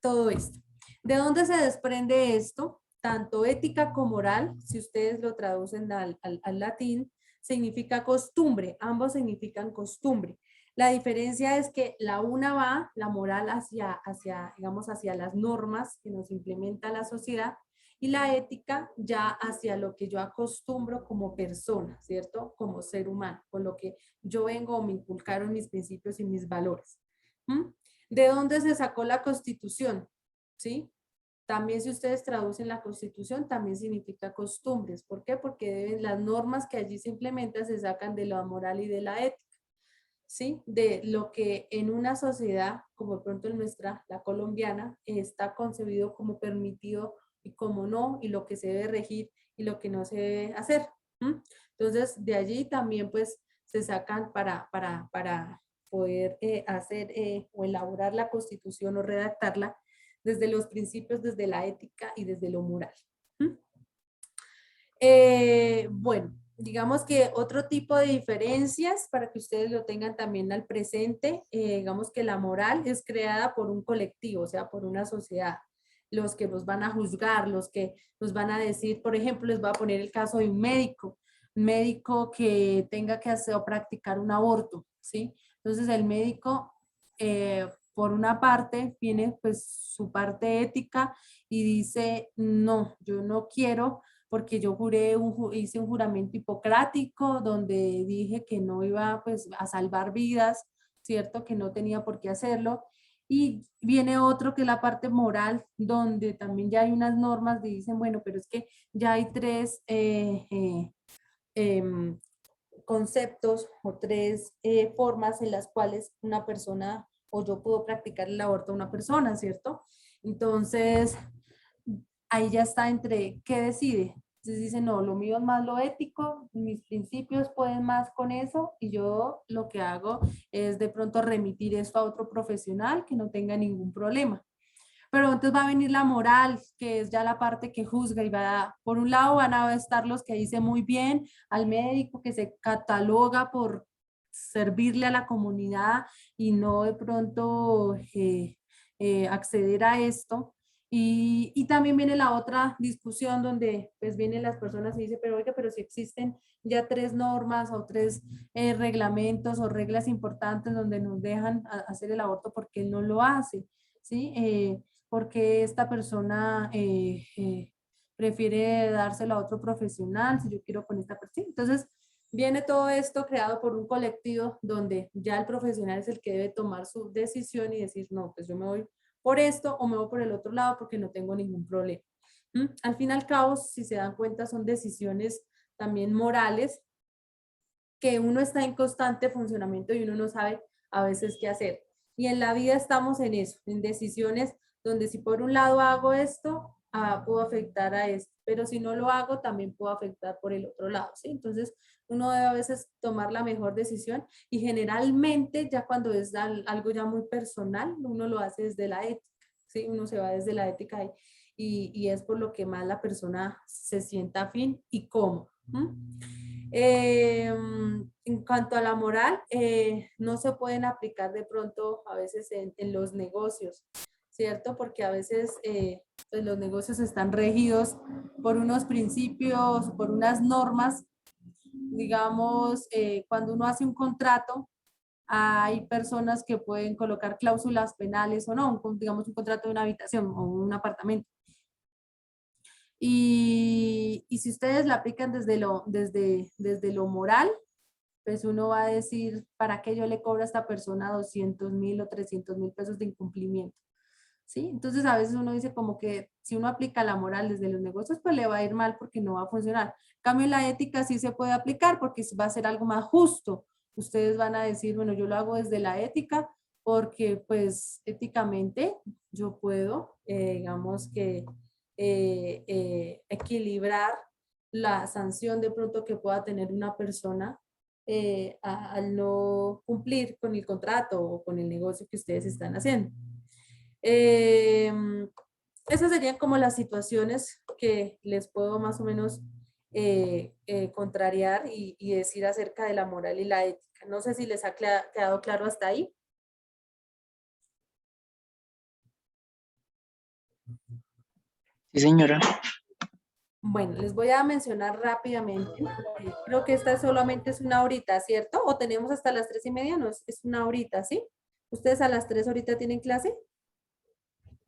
todo esto. ¿De dónde se desprende esto? Tanto ética como moral, si ustedes lo traducen al latín, significa costumbre, ambos significan costumbre. La diferencia es que la una va, la moral, digamos, hacia las normas que nos implementa la sociedad, y la ética ya hacia lo que yo acostumbro como persona, ¿cierto? Como ser humano, con lo que yo vengo o me inculcaron mis principios y mis valores. ¿Mm? ¿De dónde se sacó la Constitución? ¿Sí? También si ustedes traducen la Constitución, también significa costumbres. ¿Por qué? Porque las normas que allí se implementan se sacan de la moral y de la ética, ¿sí? De lo que en una sociedad, como de pronto en nuestra, la colombiana, está concebido como permitido y como no, y lo que se debe regir y lo que no se debe hacer. ¿M? Entonces, de allí también pues se sacan para poder hacer o elaborar la Constitución o redactarla desde los principios, desde la ética y desde lo moral. ¿M? Bueno, digamos que otro tipo de diferencias para que ustedes lo tengan también al presente, digamos que la moral es creada por un colectivo, o sea, por una sociedad. Los que nos van a juzgar, los que nos van a decir, por ejemplo, les voy a poner el caso de un médico que tenga que hacer o practicar un aborto, ¿sí? Entonces el médico, por una parte, tiene pues su parte ética y dice, no, yo no quiero porque yo hice un juramento hipocrático donde dije que no iba pues a salvar vidas, ¿cierto? Que no tenía por qué hacerlo. Y viene otro que es la parte moral, donde también ya hay unas normas que dicen, bueno, pero es que ya hay tres conceptos o tres formas en las cuales una persona o yo puedo practicar el aborto a una persona, ¿cierto? Entonces, ahí ya está entre qué decide. Entonces dice, no, lo mío es más lo ético, mis principios pueden más con eso y yo lo que hago es de pronto remitir esto a otro profesional que no tenga ningún problema. Pero entonces va a venir la moral, que es ya la parte que juzga y va, por un lado van a estar los que dicen muy bien al médico que se cataloga por servirle a la comunidad y no de pronto acceder a esto. Y también viene la otra discusión donde pues vienen las personas y dicen, pero oiga, pero si existen ya tres normas o tres reglamentos o reglas importantes donde nos dejan hacer el aborto, ¿por qué él no lo hace? ¿Sí? Porque esta persona prefiere dárselo a otro profesional, si yo quiero con esta persona. Entonces, viene todo esto creado por un colectivo donde ya el profesional es el que debe tomar su decisión y decir, no, pues yo me voy por esto o me voy por el otro lado porque no tengo ningún problema. ¿Mm? Al fin y al cabo, si se dan cuenta, son decisiones también morales que uno está en constante funcionamiento y uno no sabe a veces qué hacer. Y en la vida estamos en eso, en decisiones donde si por un lado hago esto, puedo afectar a esto, pero si no lo hago, también puedo afectar por el otro lado, ¿sí? Entonces, uno debe a veces tomar la mejor decisión y generalmente ya cuando es algo ya muy personal, uno lo hace desde la ética, ¿sí? Uno se va desde la ética y es por lo que más la persona se sienta afín y cómo. En cuanto a la moral, no se pueden aplicar de pronto a veces en los negocios, ¿cierto? Porque a veces pues los negocios están regidos por unos principios, por unas normas. Digamos, cuando uno hace un contrato, hay personas que pueden colocar cláusulas penales o no, digamos un contrato de una habitación o un apartamento. Y si ustedes la aplican desde lo moral, pues uno va a decir, ¿para qué yo le cobro a esta persona 200.000 o 300.000 pesos de incumplimiento? ¿Sí? Entonces a veces uno dice como que si uno aplica la moral desde los negocios, pues le va a ir mal porque no va a funcionar. En cambio, la ética sí se puede aplicar porque va a ser algo más justo. Ustedes van a decir, bueno, yo lo hago desde la ética porque pues éticamente yo puedo, digamos que equilibrar la sanción de pronto que pueda tener una persona al no cumplir con el contrato o con el negocio que ustedes están haciendo. Esas serían como las situaciones que les puedo más o menos contrariar y decir acerca de la moral y la ética. No sé si les ha quedado claro hasta ahí. Sí, señora. Bueno, les voy a mencionar rápidamente. Creo que esta solamente es una horita, ¿cierto? ¿O tenemos hasta las 3:30? No, es una horita, ¿sí? ¿Ustedes a las 3 ahorita tienen clase?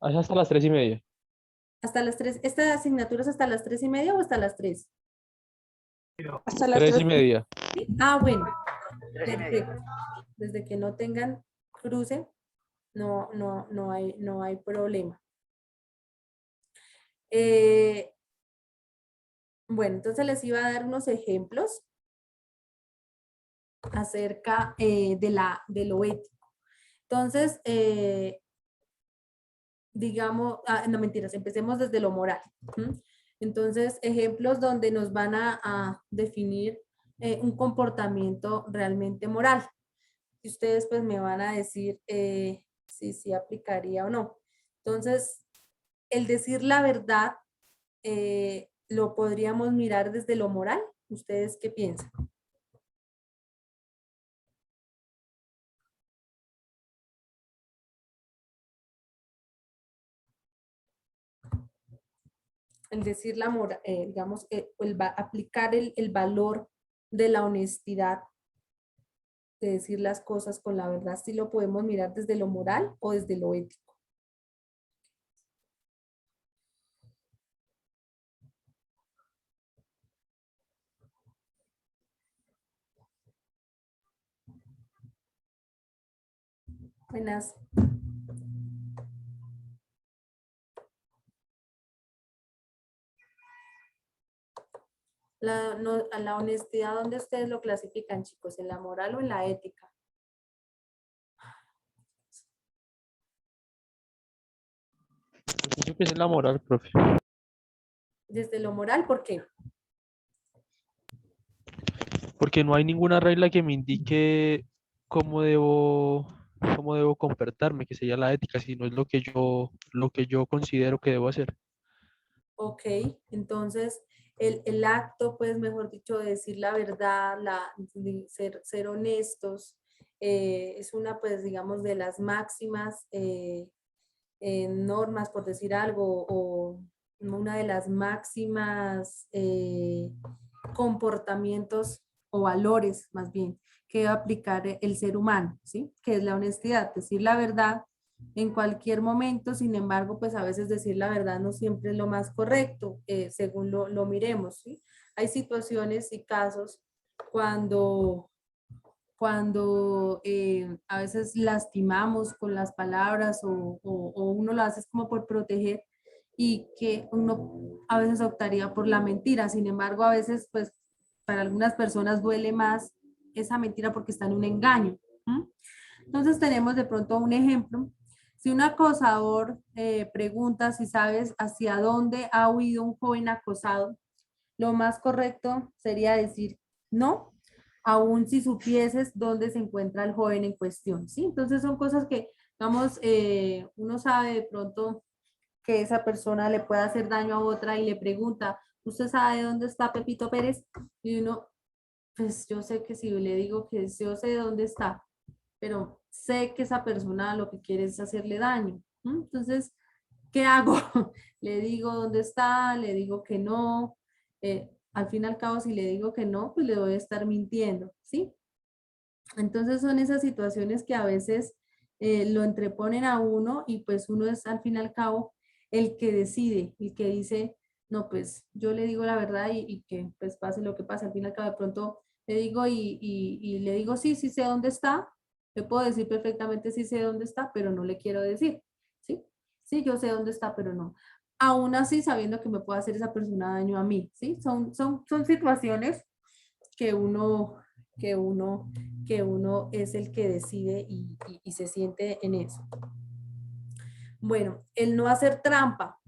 Allá hasta las 3:30. ¿Hasta las 3? ¿Esta asignatura es hasta las 3:30 o hasta las 3? Hasta las 3:30. ¿Sí? Ah, bueno. Perfecto. Desde que no tengan cruce, no hay problema. Bueno, entonces les iba a dar unos ejemplos acerca de lo ético. Entonces, digamos, no mentiras, empecemos desde lo moral. ¿Mm? Entonces, ejemplos donde nos van a definir un comportamiento realmente moral. Y ustedes pues me van a decir si sí aplicaría o no. Entonces, el decir la verdad lo podríamos mirar desde lo moral. ¿Ustedes qué piensan? El decir la moral, digamos, aplicar el valor de la honestidad, de decir las cosas con la verdad, si lo podemos mirar desde lo moral o desde lo ético. Buenas. A la honestidad, ¿dónde ustedes lo clasifican, chicos? ¿En la moral o en la ética? Yo pienso en la moral, profe. Desde lo moral, ¿por qué? Porque no hay ninguna regla que me indique cómo debo comportarme, que sería la ética, sino es lo que yo considero que debo hacer. Ok, entonces el acto, pues mejor dicho, de decir la verdad, de ser honestos, es una, pues digamos, de las máximas normas, por decir algo, o una de las máximas comportamientos o valores, más bien, que debe aplicar el ser humano, ¿sí? Que es la honestidad, decir la verdad en cualquier momento. Sin embargo, pues a veces decir la verdad no siempre es lo más correcto, según lo miremos, ¿sí? Hay situaciones y casos cuando a veces lastimamos con las palabras o uno lo hace como por proteger y que uno a veces optaría por la mentira. Sin embargo, a veces pues para algunas personas duele más esa mentira porque está en un engaño. ¿Mm? Entonces tenemos de pronto un ejemplo. Si un acosador pregunta si sabes hacia dónde ha huido un joven acosado, lo más correcto sería decir no, aun si supieses dónde se encuentra el joven en cuestión, ¿sí? Entonces son cosas que, digamos, uno sabe de pronto que esa persona le puede hacer daño a otra y le pregunta, ¿usted sabe dónde está Pepito Pérez? Y uno, pues yo sé que si le digo que yo sé dónde está, pero sé que esa persona lo que quiere es hacerle daño. ¿Mm? Entonces, ¿qué hago? Le digo dónde está, le digo que no. Al fin y al cabo, si le digo que no, pues le voy a estar mintiendo, ¿sí? Entonces son esas situaciones que a veces lo entreponen a uno y pues uno es al fin y al cabo el que decide, el que dice, no, pues yo le digo la verdad y que pues pase lo que pase. Al fin y al cabo de pronto le digo y le digo, sí, sí sé dónde está. Le puedo decir perfectamente sí sé dónde está, pero no le quiero decir, ¿sí? Sí, yo sé dónde está, pero no. Aún así, sabiendo que me puede hacer esa persona daño a mí, ¿sí? Son situaciones que uno, que uno, que uno es el que decide y se siente en eso. Bueno, el no hacer trampa.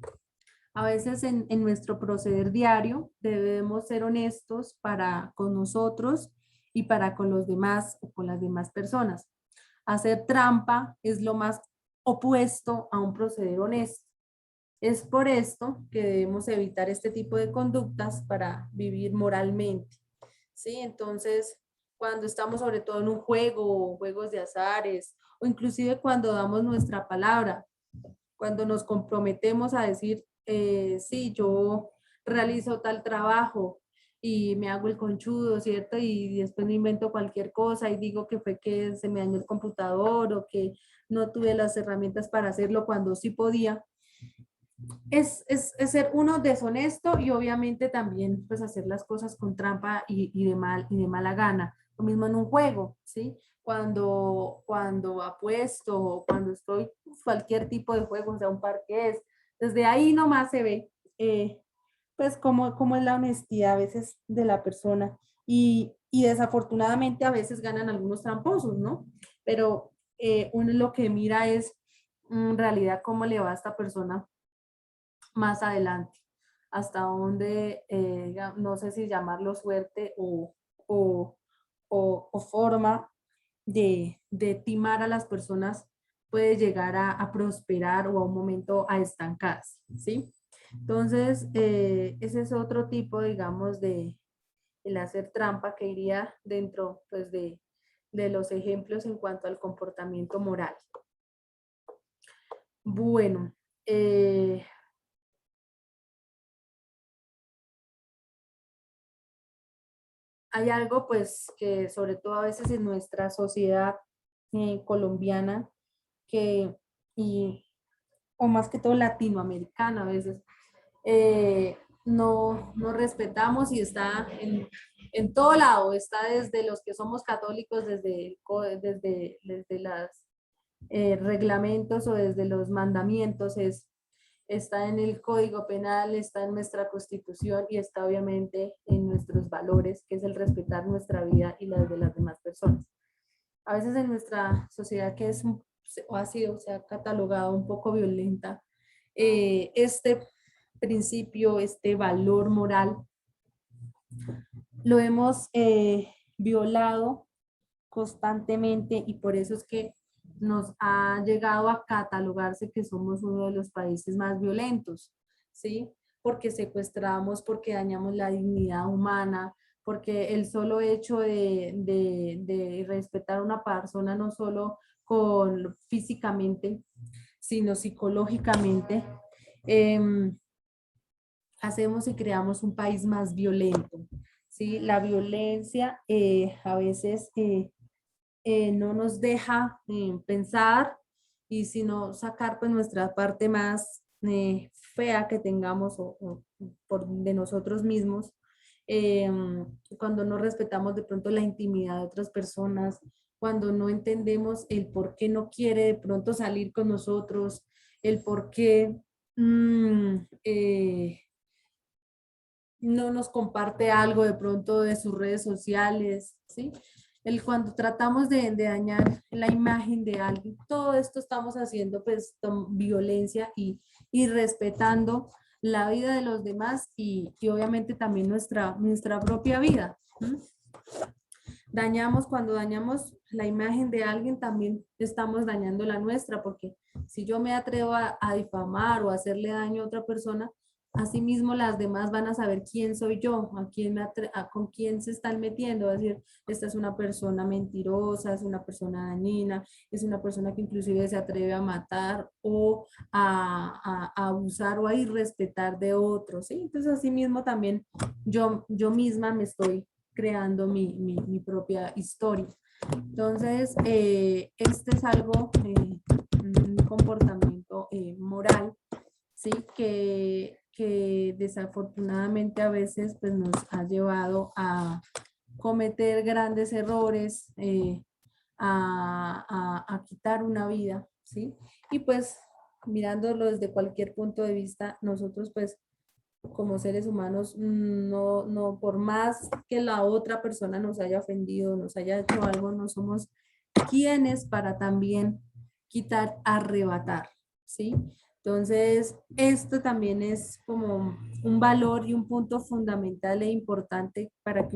A veces en nuestro proceder diario debemos ser honestos para con nosotros y para con los demás o con las demás personas. Hacer trampa es lo más opuesto a un proceder honesto. Es por esto que debemos evitar este tipo de conductas para vivir moralmente. ¿Sí? Entonces, cuando estamos sobre todo en un juego, juegos de azares, o inclusive cuando damos nuestra palabra, cuando nos comprometemos a decir, sí, yo realizo tal trabajo y me hago el conchudo, ¿cierto? Y después me invento cualquier cosa y digo que fue que se me dañó el computador o que no tuve las herramientas para hacerlo cuando sí podía. Es ser uno deshonesto y obviamente también pues hacer las cosas con trampa y de mala gana. Lo mismo en un juego, ¿sí? Cuando apuesto o cuando estoy cualquier tipo de juego, o sea, un parqués, desde ahí nomás se ve pues cómo es la honestidad a veces de la persona. Y desafortunadamente a veces ganan algunos tramposos, ¿no? Pero uno lo que mira es en realidad cómo le va a esta persona más adelante, hasta dónde, no sé si llamarlo suerte o, o forma de timar a las personas puede llegar a prosperar o a un momento a estancarse, ¿sí? Entonces, ese es otro tipo, digamos, de el hacer trampa que iría dentro, pues, de los ejemplos en cuanto al comportamiento moral. Bueno, hay algo, pues, que sobre todo a veces en nuestra sociedad colombiana, que, y, o más que todo latinoamericana a veces, no respetamos y está en todo lado, está desde los que somos católicos, desde los reglamentos o desde los mandamientos, está en el Código Penal, está en nuestra Constitución y está obviamente en nuestros valores, que es el respetar nuestra vida y la de las demás personas. A veces en nuestra sociedad que se ha catalogado un poco violenta, este principio, este valor moral, lo hemos violado constantemente y por eso es que nos ha llegado a catalogarse que somos uno de los países más violentos, ¿sí? Porque secuestramos, porque dañamos la dignidad humana, porque el solo hecho de respetar a una persona no solo físicamente, sino psicológicamente, hacemos y creamos un país más violento, ¿sí? La violencia a veces no nos deja pensar y sino sacar pues nuestra parte más fea que tengamos de nosotros mismos, cuando no respetamos de pronto la intimidad de otras personas, cuando no entendemos el por qué no quiere de pronto salir con nosotros, el por qué no nos comparte algo de pronto de sus redes sociales, ¿sí? Cuando tratamos de dañar la imagen de alguien, todo esto estamos haciendo pues violencia y respetando la vida de los demás y obviamente también nuestra propia vida. ¿Sí? Cuando dañamos la imagen de alguien, también estamos dañando la nuestra, porque si yo me atrevo a difamar o a hacerle daño a otra persona, asimismo las demás van a saber quién soy yo, con quién se están metiendo, a decir, esta es una persona mentirosa, es una persona dañina, es una persona que inclusive se atreve a matar o a abusar o a irrespetar de otros, ¿sí? Entonces asimismo también yo misma me estoy creando mi propia historia. Entonces, este es algo, un comportamiento moral, ¿sí? Que desafortunadamente a veces pues, nos ha llevado a cometer grandes errores, a quitar una vida, ¿sí? Y pues mirándolo desde cualquier punto de vista, nosotros pues como seres humanos, no, por más que la otra persona nos haya ofendido, nos haya hecho algo, no somos quienes para también quitar, arrebatar, ¿sí? Entonces, esto también es como un valor y un punto fundamental e importante para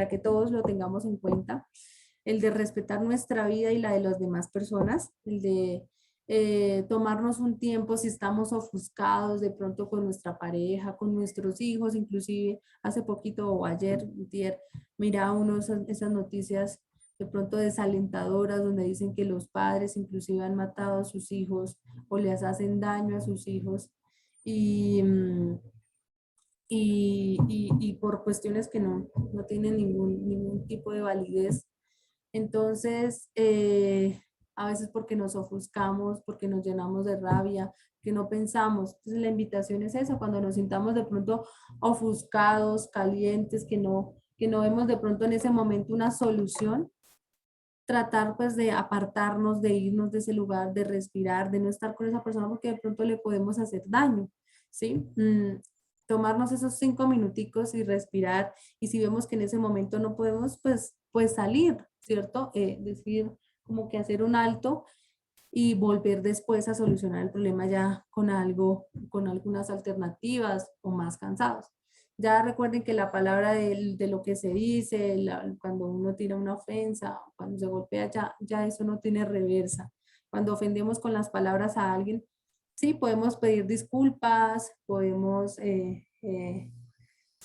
que todos lo tengamos en cuenta, el de respetar nuestra vida y la de las demás personas, el de tomarnos un tiempo si estamos ofuscados de pronto con nuestra pareja, con nuestros hijos, inclusive hace poquito o ayer, mira esas noticias de pronto desalentadoras donde dicen que los padres inclusive han matado a sus hijos o les hacen daño a sus hijos y, y por cuestiones que no tienen ningún tipo de validez. Entonces, a veces porque nos ofuscamos, porque nos llenamos de rabia, que no pensamos. Entonces, la invitación es esa, cuando nos sintamos de pronto ofuscados, calientes, que no vemos de pronto en ese momento una solución, tratar pues de apartarnos, de irnos de ese lugar, de respirar, de no estar con esa persona porque de pronto le podemos hacer daño. ¿sí? Tomarnos esos 5 minuticos y respirar, y si vemos que en ese momento no podemos, pues salir, ¿cierto? Decir como que hacer un alto y volver después a solucionar el problema ya con algo, con algunas alternativas o más cansados. Ya recuerden que la palabra de lo que se dice, cuando uno tira una ofensa, cuando se golpea, ya eso no tiene reversa. Cuando ofendemos con las palabras a alguien, sí, podemos pedir disculpas, podemos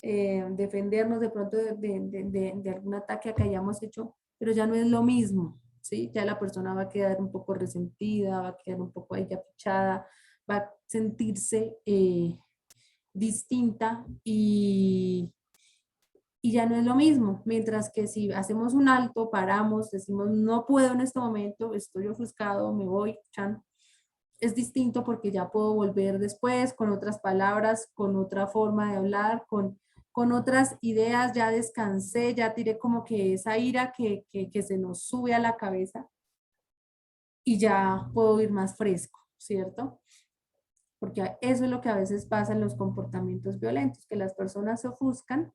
defendernos de pronto de algún ataque que hayamos hecho, pero ya no es lo mismo, ¿sí? Ya la persona va a quedar un poco resentida, va a quedar un poco ahí caprichada, va a sentirse distinta y ya no es lo mismo. Mientras que si hacemos un alto, paramos, decimos no puedo en este momento, estoy ofuscado, me voy, chan, es distinto porque ya puedo volver después con otras palabras, con otra forma de hablar, con otras ideas, ya descansé, ya tiré como que esa ira que se nos sube a la cabeza y ya puedo ir más fresco, ¿cierto? Porque eso es lo que a veces pasa en los comportamientos violentos, que las personas se ofuscan,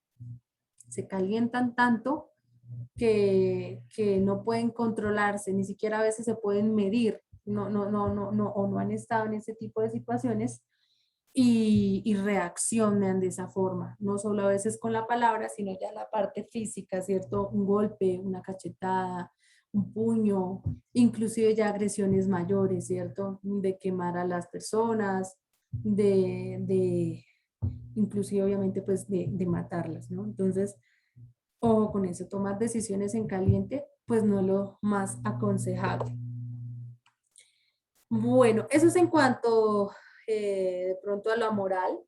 se calientan tanto que no pueden controlarse, ni siquiera a veces se pueden medir, o no han estado en ese tipo de situaciones y reaccionan de esa forma, no solo a veces con la palabra, sino ya la parte física, ¿cierto? Un golpe, una cachetada, un puño, inclusive ya agresiones mayores, ¿cierto? De quemar a las personas, inclusive obviamente pues de matarlas, ¿no? Entonces, ojo con eso, tomar decisiones en caliente, pues no es lo más aconsejable. Bueno, eso es en cuanto de pronto a la moral,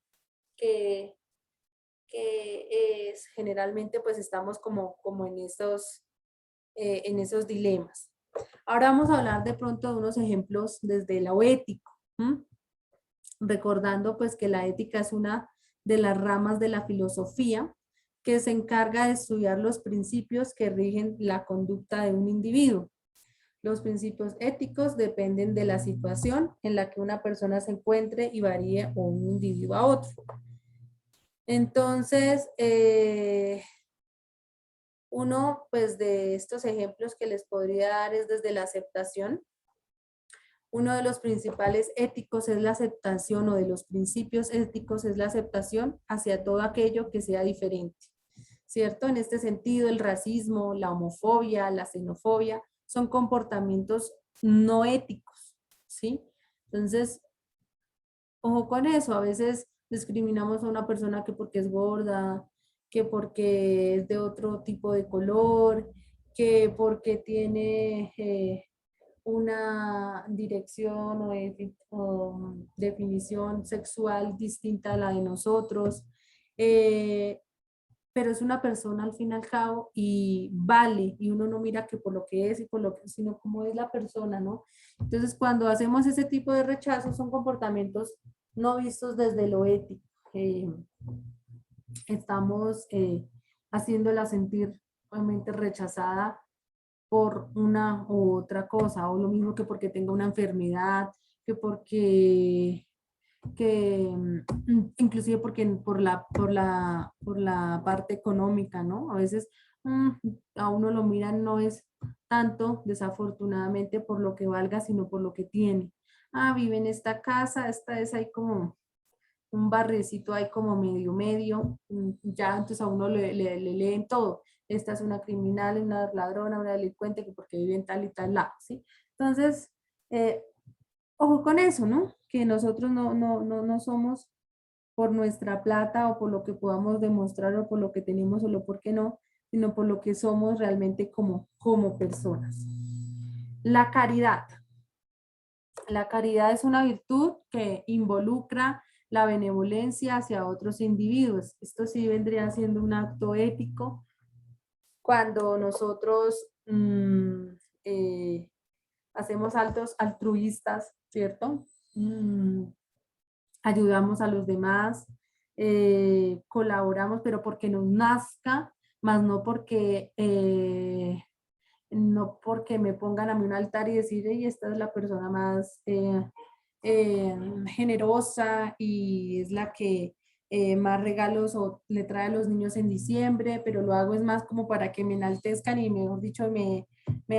que es, generalmente pues estamos como en esos dilemas. Ahora vamos a hablar de pronto de unos ejemplos desde lo ético, ¿m? Recordando pues que la ética es una de las ramas de la filosofía que se encarga de estudiar los principios que rigen la conducta de un individuo. Los principios éticos dependen de la situación en la que una persona se encuentre y varíe de un individuo a otro. Entonces, uno pues de estos ejemplos que les podría dar es desde la aceptación. Uno de los principales éticos es la aceptación, o de los principios éticos es la aceptación hacia todo aquello que sea diferente, ¿cierto? En este sentido, el racismo, la homofobia, la xenofobia son comportamientos no éticos, ¿sí? Entonces, ojo con eso, a veces discriminamos a una persona que porque es gorda, que porque es de otro tipo de color, que porque tiene una dirección o definición sexual distinta a la de nosotros, pero es una persona al fin y al cabo y vale, y uno no mira que por lo que es y por lo que, sino cómo es la persona, ¿no? Entonces, cuando hacemos ese tipo de rechazos, son comportamientos no vistos desde lo ético. Estamos haciéndola sentir realmente rechazada por una u otra cosa, o lo mismo que porque tenga una enfermedad, que porque, inclusive porque por la parte económica, ¿no? A veces a uno lo miran no es tanto, desafortunadamente, por lo que valga, sino por lo que tiene. Ah, vive en esta casa, esta es ahí como un barriecito ahí como medio, ya entonces a uno le leen todo. Esta es una criminal, una ladrona, una delincuente, que porque vive en tal y tal lado, ¿sí? Entonces, ojo con eso, ¿no? Que nosotros no somos por nuestra plata o por lo que podamos demostrar o por lo que tenemos o lo por qué no, sino por lo que somos realmente como personas. La caridad. La caridad es una virtud que involucra la benevolencia hacia otros individuos. Esto sí vendría siendo un acto ético cuando nosotros hacemos actos altruistas, ¿cierto? Ayudamos a los demás, colaboramos, pero porque nos nazca, más no porque me pongan a mí un altar y decir, y esta es la persona más generosa y es la que más regalos le trae a los niños en diciembre, pero lo hago es más como para que me enaltezcan y mejor dicho me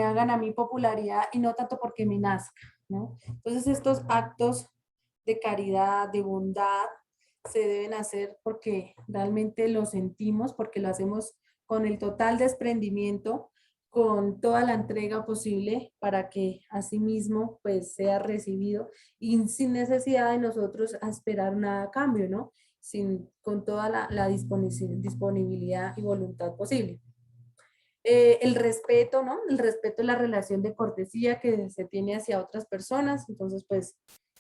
hagan a mí popularidad y no tanto porque me nazca, ¿no? Entonces estos actos de caridad, de bondad, se deben hacer porque realmente lo sentimos, porque lo hacemos con el total desprendimiento, con toda la entrega posible para que asimismo pues sea recibido y sin necesidad de nosotros a esperar nada a cambio, ¿no? Con toda la disponibilidad y voluntad posible. El respeto, ¿no? El respeto es la relación de cortesía que se tiene hacia otras personas, entonces pues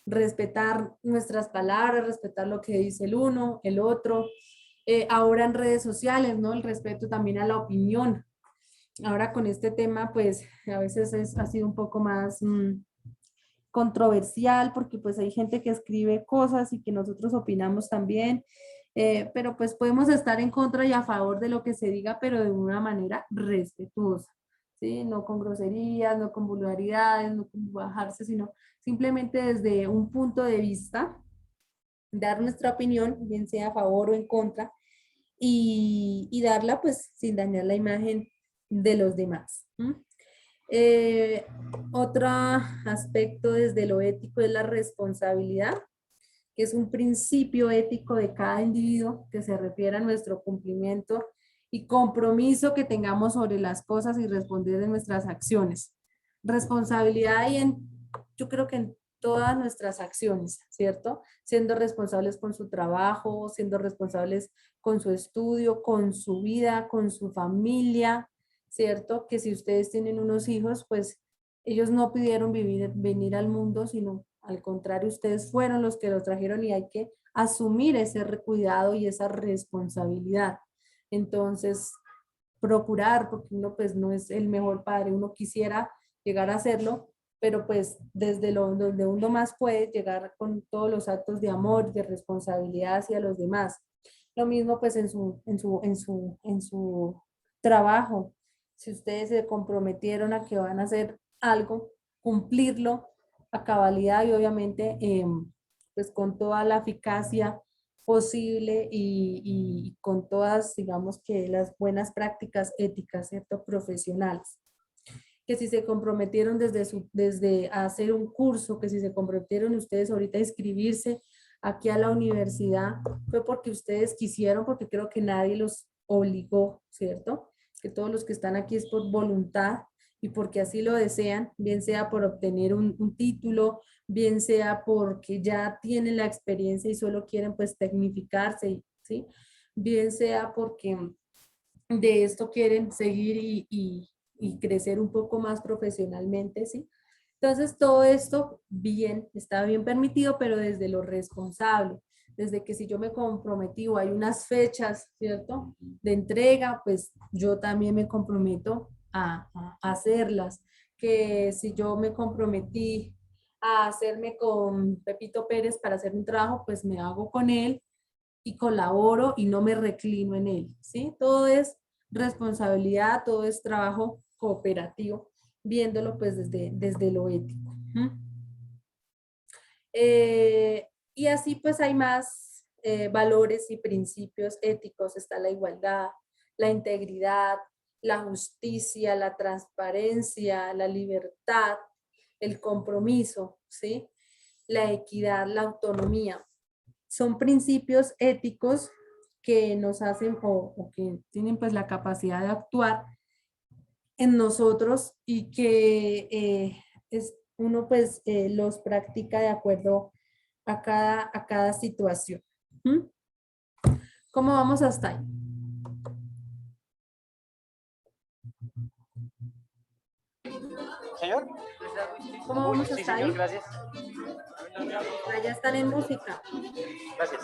respetar nuestras palabras, respetar lo que dice el uno, el otro. Ahora en redes sociales, ¿no? El respeto también a la opinión. Ahora con este tema, pues a veces ha sido un poco más controversial porque pues hay gente que escribe cosas y que nosotros opinamos también, pero pues podemos estar en contra y a favor de lo que se diga, pero de una manera respetuosa, ¿sí? No con groserías, no con vulgaridades, no con bajarse, sino simplemente desde un punto de vista, dar nuestra opinión, bien sea a favor o en contra, y darla pues sin dañar la imagen de los demás. Otro aspecto desde lo ético es la responsabilidad, que es un principio ético de cada individuo que se refiere a nuestro cumplimiento y compromiso que tengamos sobre las cosas y responder de nuestras acciones. Responsabilidad yo creo que en todas nuestras acciones, ¿cierto? Siendo responsables con su trabajo, siendo responsables con su estudio, con su vida, con su familia, ¿cierto? Que si ustedes tienen unos hijos, pues ellos no pidieron venir al mundo, sino al contrario, ustedes fueron los que los trajeron y hay que asumir ese cuidado y esa responsabilidad. Entonces, procurar, porque uno pues no es el mejor padre, uno quisiera llegar a hacerlo, pero pues desde donde uno más puede llegar con todos los actos de amor, de responsabilidad hacia los demás. Lo mismo pues en su trabajo. Si ustedes se comprometieron a que van a hacer algo, cumplirlo a cabalidad y obviamente pues con toda la eficacia posible y con todas, digamos que las buenas prácticas éticas, ¿cierto? Profesionales. Que si se comprometieron desde hacer un curso, que si se comprometieron ustedes ahorita a inscribirse aquí a la universidad, fue porque ustedes quisieron, porque creo que nadie los obligó, ¿cierto? Que todos los que están aquí es por voluntad y porque así lo desean, bien sea por obtener un título, bien sea porque ya tienen la experiencia y solo quieren pues tecnificarse, ¿sí? Bien sea porque de esto quieren seguir y crecer un poco más profesionalmente, ¿sí? Entonces todo esto está bien permitido, pero desde lo responsable, desde que si yo me comprometí o hay unas fechas, ¿cierto? De entrega, pues yo también me comprometo a hacerlas. Que si yo me comprometí a hacerme con Pepito Pérez para hacer un trabajo, pues me hago con él y colaboro y no me reclino en él, ¿sí? Todo es responsabilidad, todo es trabajo cooperativo, viéndolo pues desde lo ético. Y así pues hay más valores y principios éticos, está la igualdad, la integridad, la justicia, la transparencia, la libertad, el compromiso, ¿sí? La equidad, la autonomía. Son principios éticos que nos hacen o que tienen pues la capacidad de actuar en nosotros y que uno pues los practica de acuerdo a cada situación. ¿Cómo vamos hasta ahí? Señor. ¿Cómo vamos Sí, hasta señor, ahí? gracias. Ya están en música. Gracias.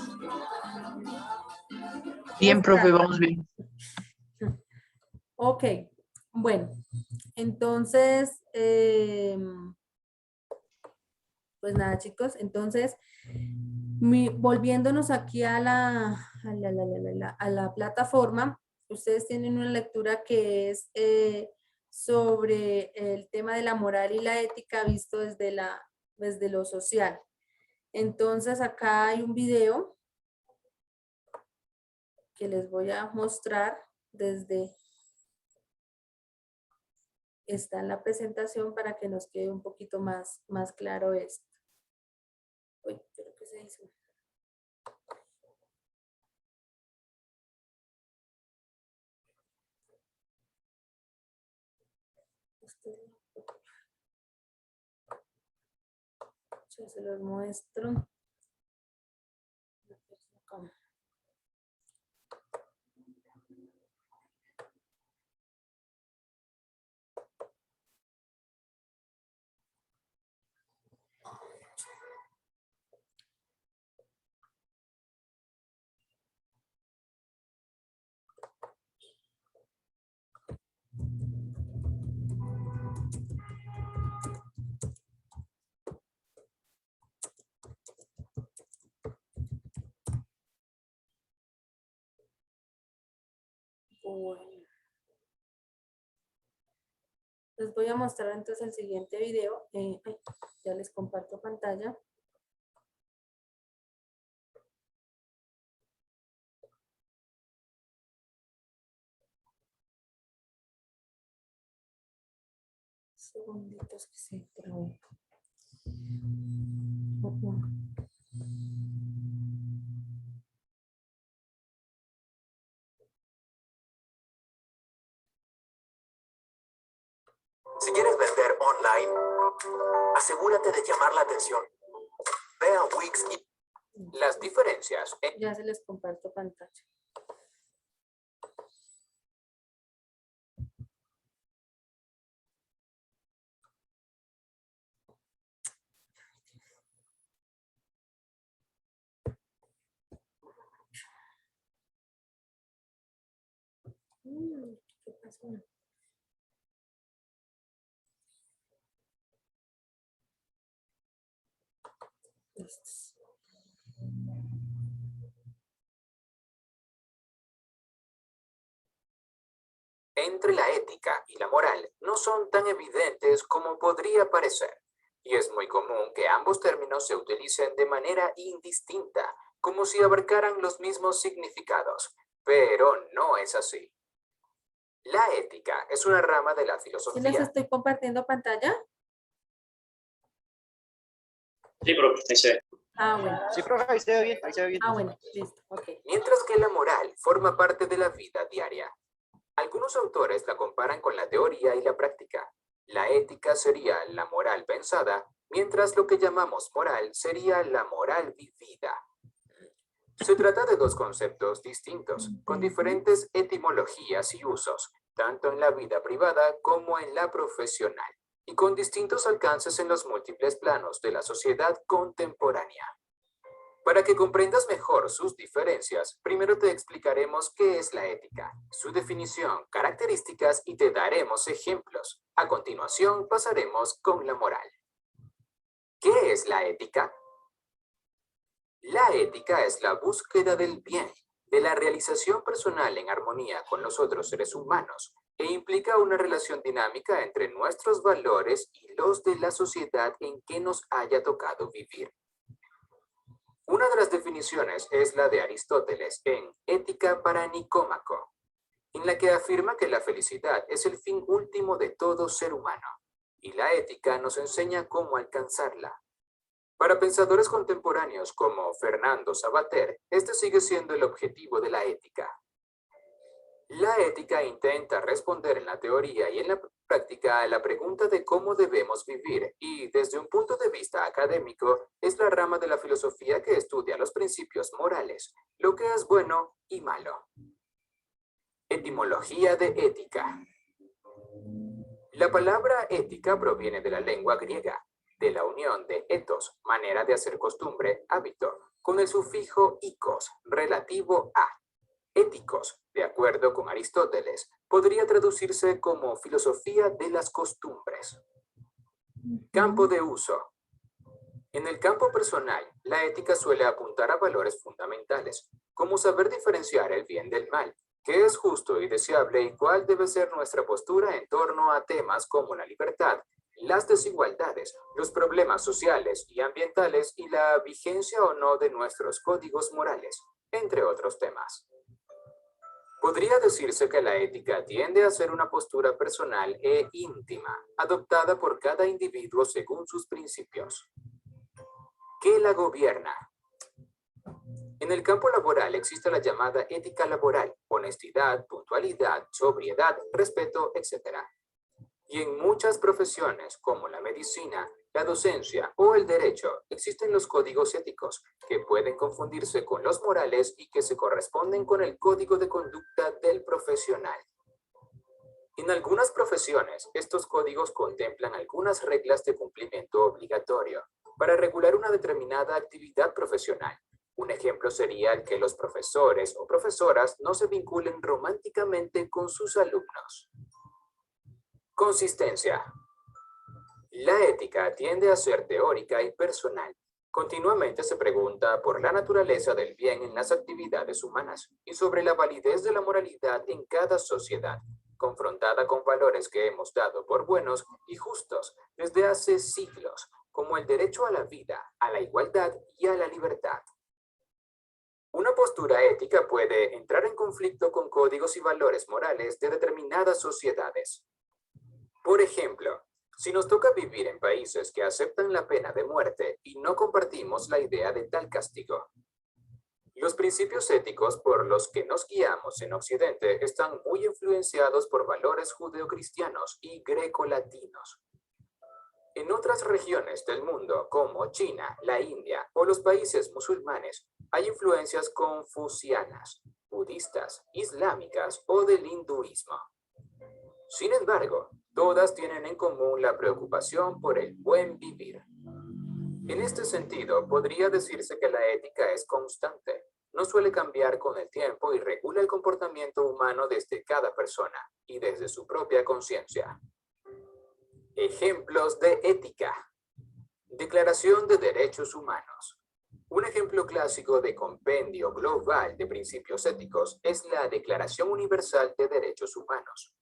Bien, profe, vamos bien. Ok, bueno, entonces, pues nada chicos, entonces, volviéndonos aquí a la plataforma, ustedes tienen una lectura que es sobre el tema de la moral y la ética visto desde lo social. Entonces acá hay un video que les voy a mostrar desde, está en la presentación para que nos quede un poquito más claro esto. Uy, creo que se hizo. Ya se los muestro. Bueno. Les voy a mostrar entonces el siguiente video. Ya les comparto pantalla. Segunditos que se trabó. Si quieres vender online, asegúrate de llamar la atención. Ve a Wix y las diferencias. Ya se les comparto pantalla. ¿Qué pasó? Listos. Entre la ética y la moral no son tan evidentes como podría parecer, y es muy común que ambos términos se utilicen de manera indistinta, como si abarcaran los mismos significados, pero no es así. La ética es una rama de la ¿Sí les filosofía. estoy compartiendo pantalla? Sí, profe, ahí se ve. Ah, bueno. Sí, profe, ahí se ve bien, ahí se ve bien. Ah, bueno, listo. Ok. Mientras que la moral forma parte de la vida diaria. Algunos autores la comparan con la teoría y la práctica. La ética sería la moral pensada, mientras lo que llamamos moral sería la moral vivida. Se trata de dos conceptos distintos, con diferentes etimologías y usos, tanto en la vida privada como en la profesional, y con distintos alcances en los múltiples planos de la sociedad contemporánea. Para que comprendas mejor sus diferencias, primero te explicaremos qué es la ética, su definición, características y te daremos ejemplos. A continuación pasaremos con la moral. ¿Qué es la ética? La ética es la búsqueda del bien, de la realización personal en armonía con los otros seres humanos e implica una relación dinámica entre nuestros valores y los de la sociedad en que nos haya tocado vivir. Una de las definiciones es la de Aristóteles en Ética para Nicómaco, en la que afirma que la felicidad es el fin último de todo ser humano, y la ética nos enseña cómo alcanzarla. Para pensadores contemporáneos como Fernando Savater, este sigue siendo el objetivo de la ética. La ética intenta responder en la teoría y en la práctica a la pregunta de cómo debemos vivir y, desde un punto de vista académico, es la rama de la filosofía que estudia los principios morales, lo que es bueno y malo. Etimología de ética. La palabra ética proviene de la lengua griega, de la unión de ethos, manera de hacer costumbre, hábito, con el sufijo ikos, relativo a. Éticos, de acuerdo con Aristóteles, podría traducirse como filosofía de las costumbres. Campo de uso. En el campo personal, la ética suele apuntar a valores fundamentales, como saber diferenciar el bien del mal, qué es justo y deseable y cuál debe ser nuestra postura en torno a temas como la libertad, las desigualdades, los problemas sociales y ambientales y la vigencia o no de nuestros códigos morales, entre otros temas. Podría decirse que la ética tiende a ser una postura personal e íntima, adoptada por cada individuo según sus principios. ¿Qué la gobierna? En el campo laboral existe la llamada ética laboral, honestidad, puntualidad, sobriedad, respeto, etc. Y en muchas profesiones, como la medicina, la docencia o el derecho, existen los códigos éticos, que pueden confundirse con los morales y que se corresponden con el código de conducta del profesional. En algunas profesiones, estos códigos contemplan algunas reglas de cumplimiento obligatorio para regular una determinada actividad profesional. Un ejemplo sería el que los profesores o profesoras no se vinculen románticamente con sus alumnos. Consistencia. La ética tiende a ser teórica y personal. Continuamente se pregunta por la naturaleza del bien en las actividades humanas y sobre la validez de la moralidad en cada sociedad, confrontada con valores que hemos dado por buenos y justos desde hace siglos, como el derecho a la vida, a la igualdad y a la libertad. Una postura ética puede entrar en conflicto con códigos y valores morales de determinadas sociedades. Por ejemplo, si nos toca vivir en países que aceptan la pena de muerte y no compartimos la idea de tal castigo. Los principios éticos por los que nos guiamos en Occidente están muy influenciados por valores judeocristianos y grecolatinos. En otras regiones del mundo, como China, la India o los países musulmanes, hay influencias confucianas, budistas, islámicas o del hinduismo. Sin embargo, todas tienen en común la preocupación por el buen vivir. En este sentido, podría decirse que la ética es constante, no suele cambiar con el tiempo y regula el comportamiento humano desde cada persona y desde su propia conciencia. Ejemplos de ética. Declaración de Derechos Humanos. Un ejemplo clásico de compendio global de principios éticos es la Declaración Universal de Derechos Humanos,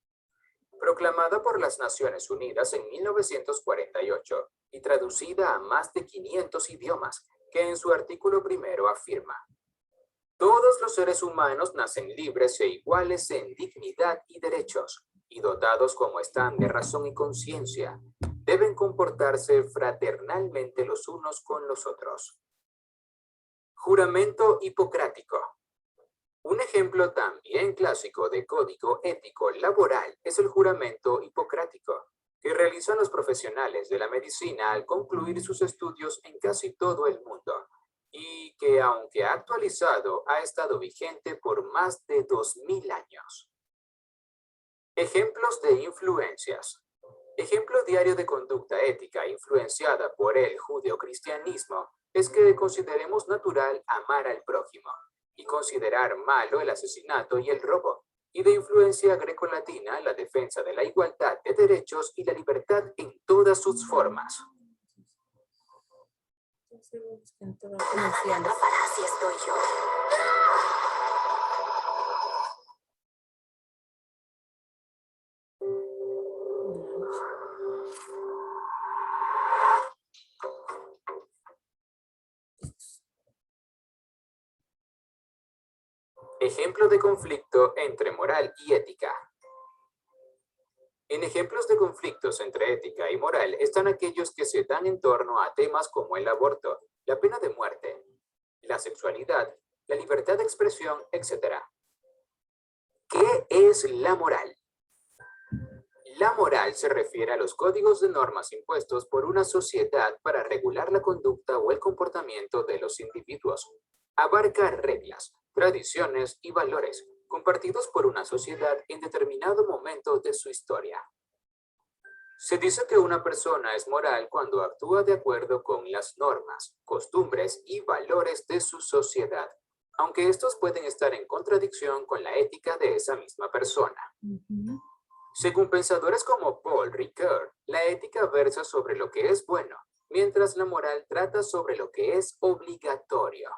proclamada por las Naciones Unidas en 1948 y traducida a más de 500 idiomas, que en su artículo primero afirma: todos los seres humanos nacen libres e iguales en dignidad y derechos, y dotados como están de razón y conciencia, deben comportarse fraternalmente los unos con los otros. Juramento hipocrático. Un ejemplo también clásico de código ético laboral es el juramento hipocrático, que realizan los profesionales de la medicina al concluir sus estudios en casi todo el mundo, y que, aunque actualizado, ha estado vigente por más de 2000 años. Ejemplos de influencias. Ejemplo diario de conducta ética influenciada por el judeocristianismo es que consideremos natural amar al prójimo y considerar malo el asesinato y el robo, y de influencia grecolatina la defensa de la igualdad de derechos y la libertad en todas sus formas. Así estoy yo. Ejemplo de conflicto entre moral y ética. En ejemplos de conflictos entre ética y moral están aquellos que se dan en torno a temas como el aborto, la pena de muerte, la sexualidad, la libertad de expresión, etc. ¿Qué es la moral? La moral se refiere a los códigos de normas impuestos por una sociedad para regular la conducta o el comportamiento de los individuos. Abarca reglas, tradiciones y valores compartidos por una sociedad en determinado momento de su historia. Se dice que una persona es moral cuando actúa de acuerdo con las normas, costumbres y valores de su sociedad, aunque estos pueden estar en contradicción con la ética de esa misma persona. Según pensadores como Paul Ricoeur, la ética versa sobre lo que es bueno, mientras la moral trata sobre lo que es obligatorio.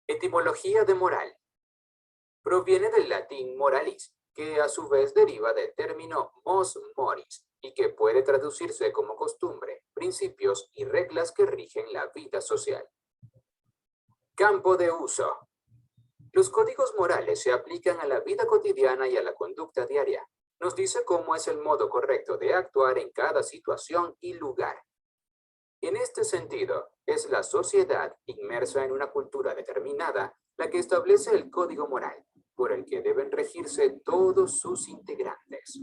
Etimología de moral. Proviene del latín moralis, que a su vez deriva del término mos moris y que puede traducirse como costumbre, principios y reglas que rigen la vida social. Campo de uso. Los códigos morales se aplican a la vida cotidiana y a la conducta diaria. Nos dice cómo es el modo correcto de actuar en cada situación y lugar. En este sentido, es la sociedad inmersa en una cultura determinada la que establece el código moral, por el que deben regirse todos sus integrantes.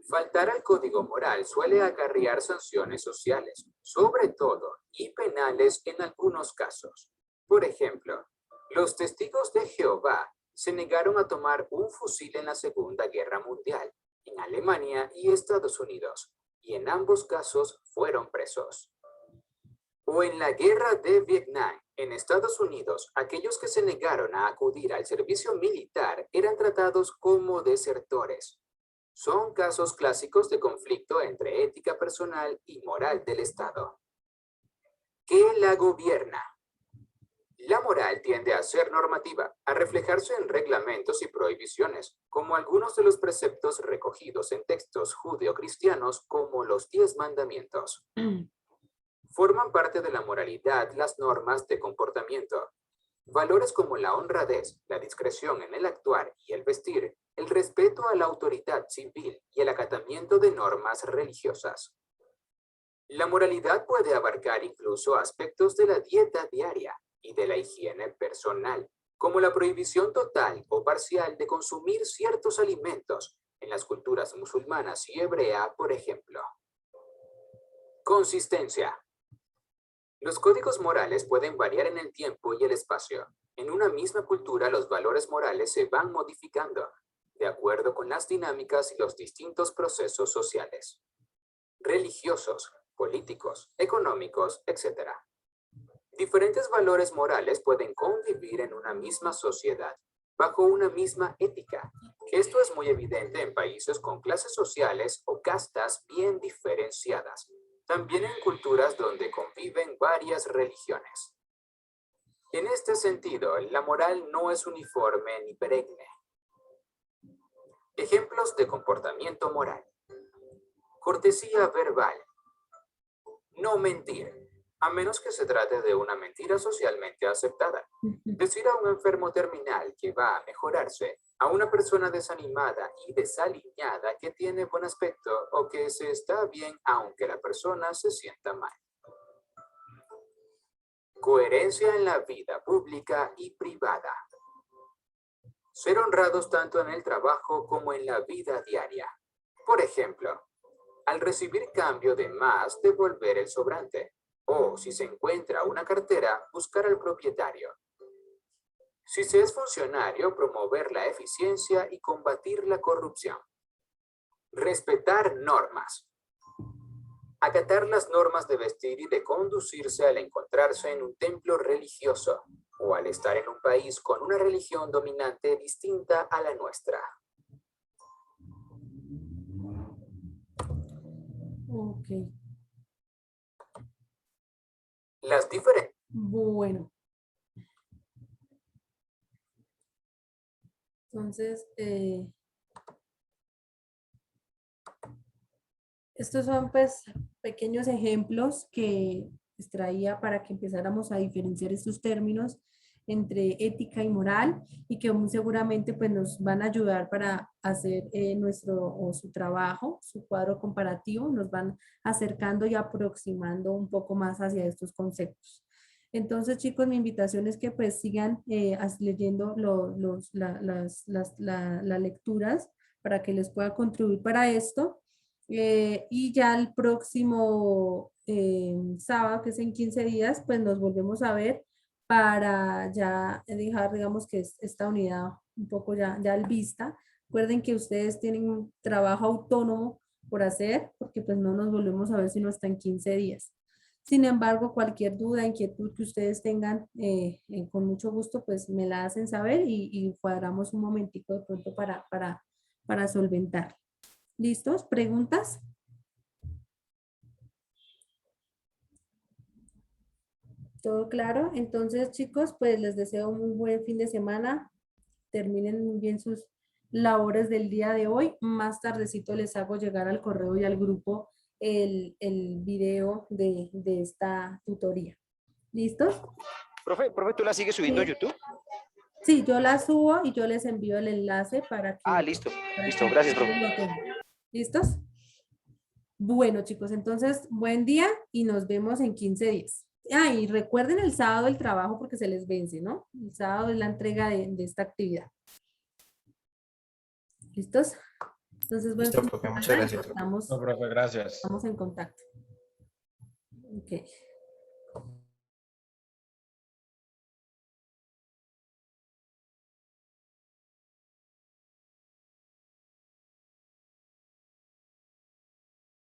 Faltar al código moral suele acarrear sanciones sociales, sobre todo, y penales en algunos casos. Por ejemplo, los testigos de Jehová se negaron a tomar un fusil en la Segunda Guerra Mundial, en Alemania y Estados Unidos, y en ambos casos fueron presos. O en la Guerra de Vietnam, en Estados Unidos, aquellos que se negaron a acudir al servicio militar eran tratados como desertores. Son casos clásicos de conflicto entre ética personal y moral del Estado. ¿Qué la gobierna? La moral tiende a ser normativa, a reflejarse en reglamentos y prohibiciones, como algunos de los preceptos recogidos en textos judeocristianos como los 10 mandamientos. Forman parte de la moralidad las normas de comportamiento. Valores como la honradez, la discreción en el actuar y el vestir, el respeto a la autoridad civil y el acatamiento de normas religiosas. La moralidad puede abarcar incluso aspectos de la dieta diaria y de la higiene personal, como la prohibición total o parcial de consumir ciertos alimentos en las culturas musulmanas y hebrea, por ejemplo. Consistencia. Los códigos morales pueden variar en el tiempo y el espacio. En una misma cultura, los valores morales se van modificando, de acuerdo con las dinámicas y los distintos procesos sociales, religiosos, políticos, económicos, etc. Diferentes valores morales pueden convivir en una misma sociedad, bajo una misma ética. Esto es muy evidente en países con clases sociales o castas bien diferenciadas, también en culturas donde conviven varias religiones. En este sentido, la moral no es uniforme ni perenne. Ejemplos de comportamiento moral. Cortesía verbal. No mentir, a menos que se trate de una mentira socialmente aceptada. Decir a un enfermo terminal que va a mejorarse, a una persona desanimada y desaliñada que tiene buen aspecto o que se está bien aunque la persona se sienta mal. Coherencia en la vida pública y privada. Ser honrados tanto en el trabajo como en la vida diaria. Por ejemplo, al recibir cambio de más, devolver el sobrante. O, si se encuentra una cartera, buscar al propietario. Si se es funcionario, promover la eficiencia y combatir la corrupción. Respetar normas. Acatar las normas de vestir y de conducirse al encontrarse en un templo religioso o al estar en un país con una religión dominante distinta a la nuestra. Ok. Las diferentes. Bueno. Entonces, estos son pues pequeños ejemplos que extraía para que empezáramos a diferenciar estos términos entre ética y moral y que muy seguramente pues nos van a ayudar para hacer su trabajo, su cuadro comparativo, nos van acercando y aproximando un poco más hacia estos conceptos. Entonces, chicos, mi invitación es que pues sigan leyendo las lecturas para que les pueda contribuir para esto. Y ya el próximo sábado, que es en 15 días, pues nos volvemos a ver para ya dejar, digamos, que esta unidad un poco ya al vista. Recuerden que ustedes tienen un trabajo autónomo por hacer, porque pues no nos volvemos a ver sino hasta en 15 días. Sin embargo, cualquier duda, inquietud que ustedes tengan, con mucho gusto, pues me la hacen saber y cuadramos un momentico de pronto para solventar. ¿Listos? ¿Preguntas? ¿Todo claro? Entonces, chicos, pues les deseo un muy buen fin de semana. Terminen muy bien sus labores del día de hoy. Más tardecito les hago llegar al correo y al grupo el video de esta tutoría. ¿Listos? Profe, ¿tú la sigues subiendo a YouTube? Sí, yo la subo y yo les envío el enlace para que... Ah, listo. para Listo, que gracias, profe. ustedes lo tengan. ¿Listos? Bueno, chicos, entonces, buen día y nos vemos en 15 días. Ah, y recuerden el sábado el trabajo porque se les vence, ¿no? El sábado es la entrega de esta actividad. ¿Listos? Entonces, bueno, Listo, profe, muchas gracias. estamos No, profe, gracias. en contacto. Ok.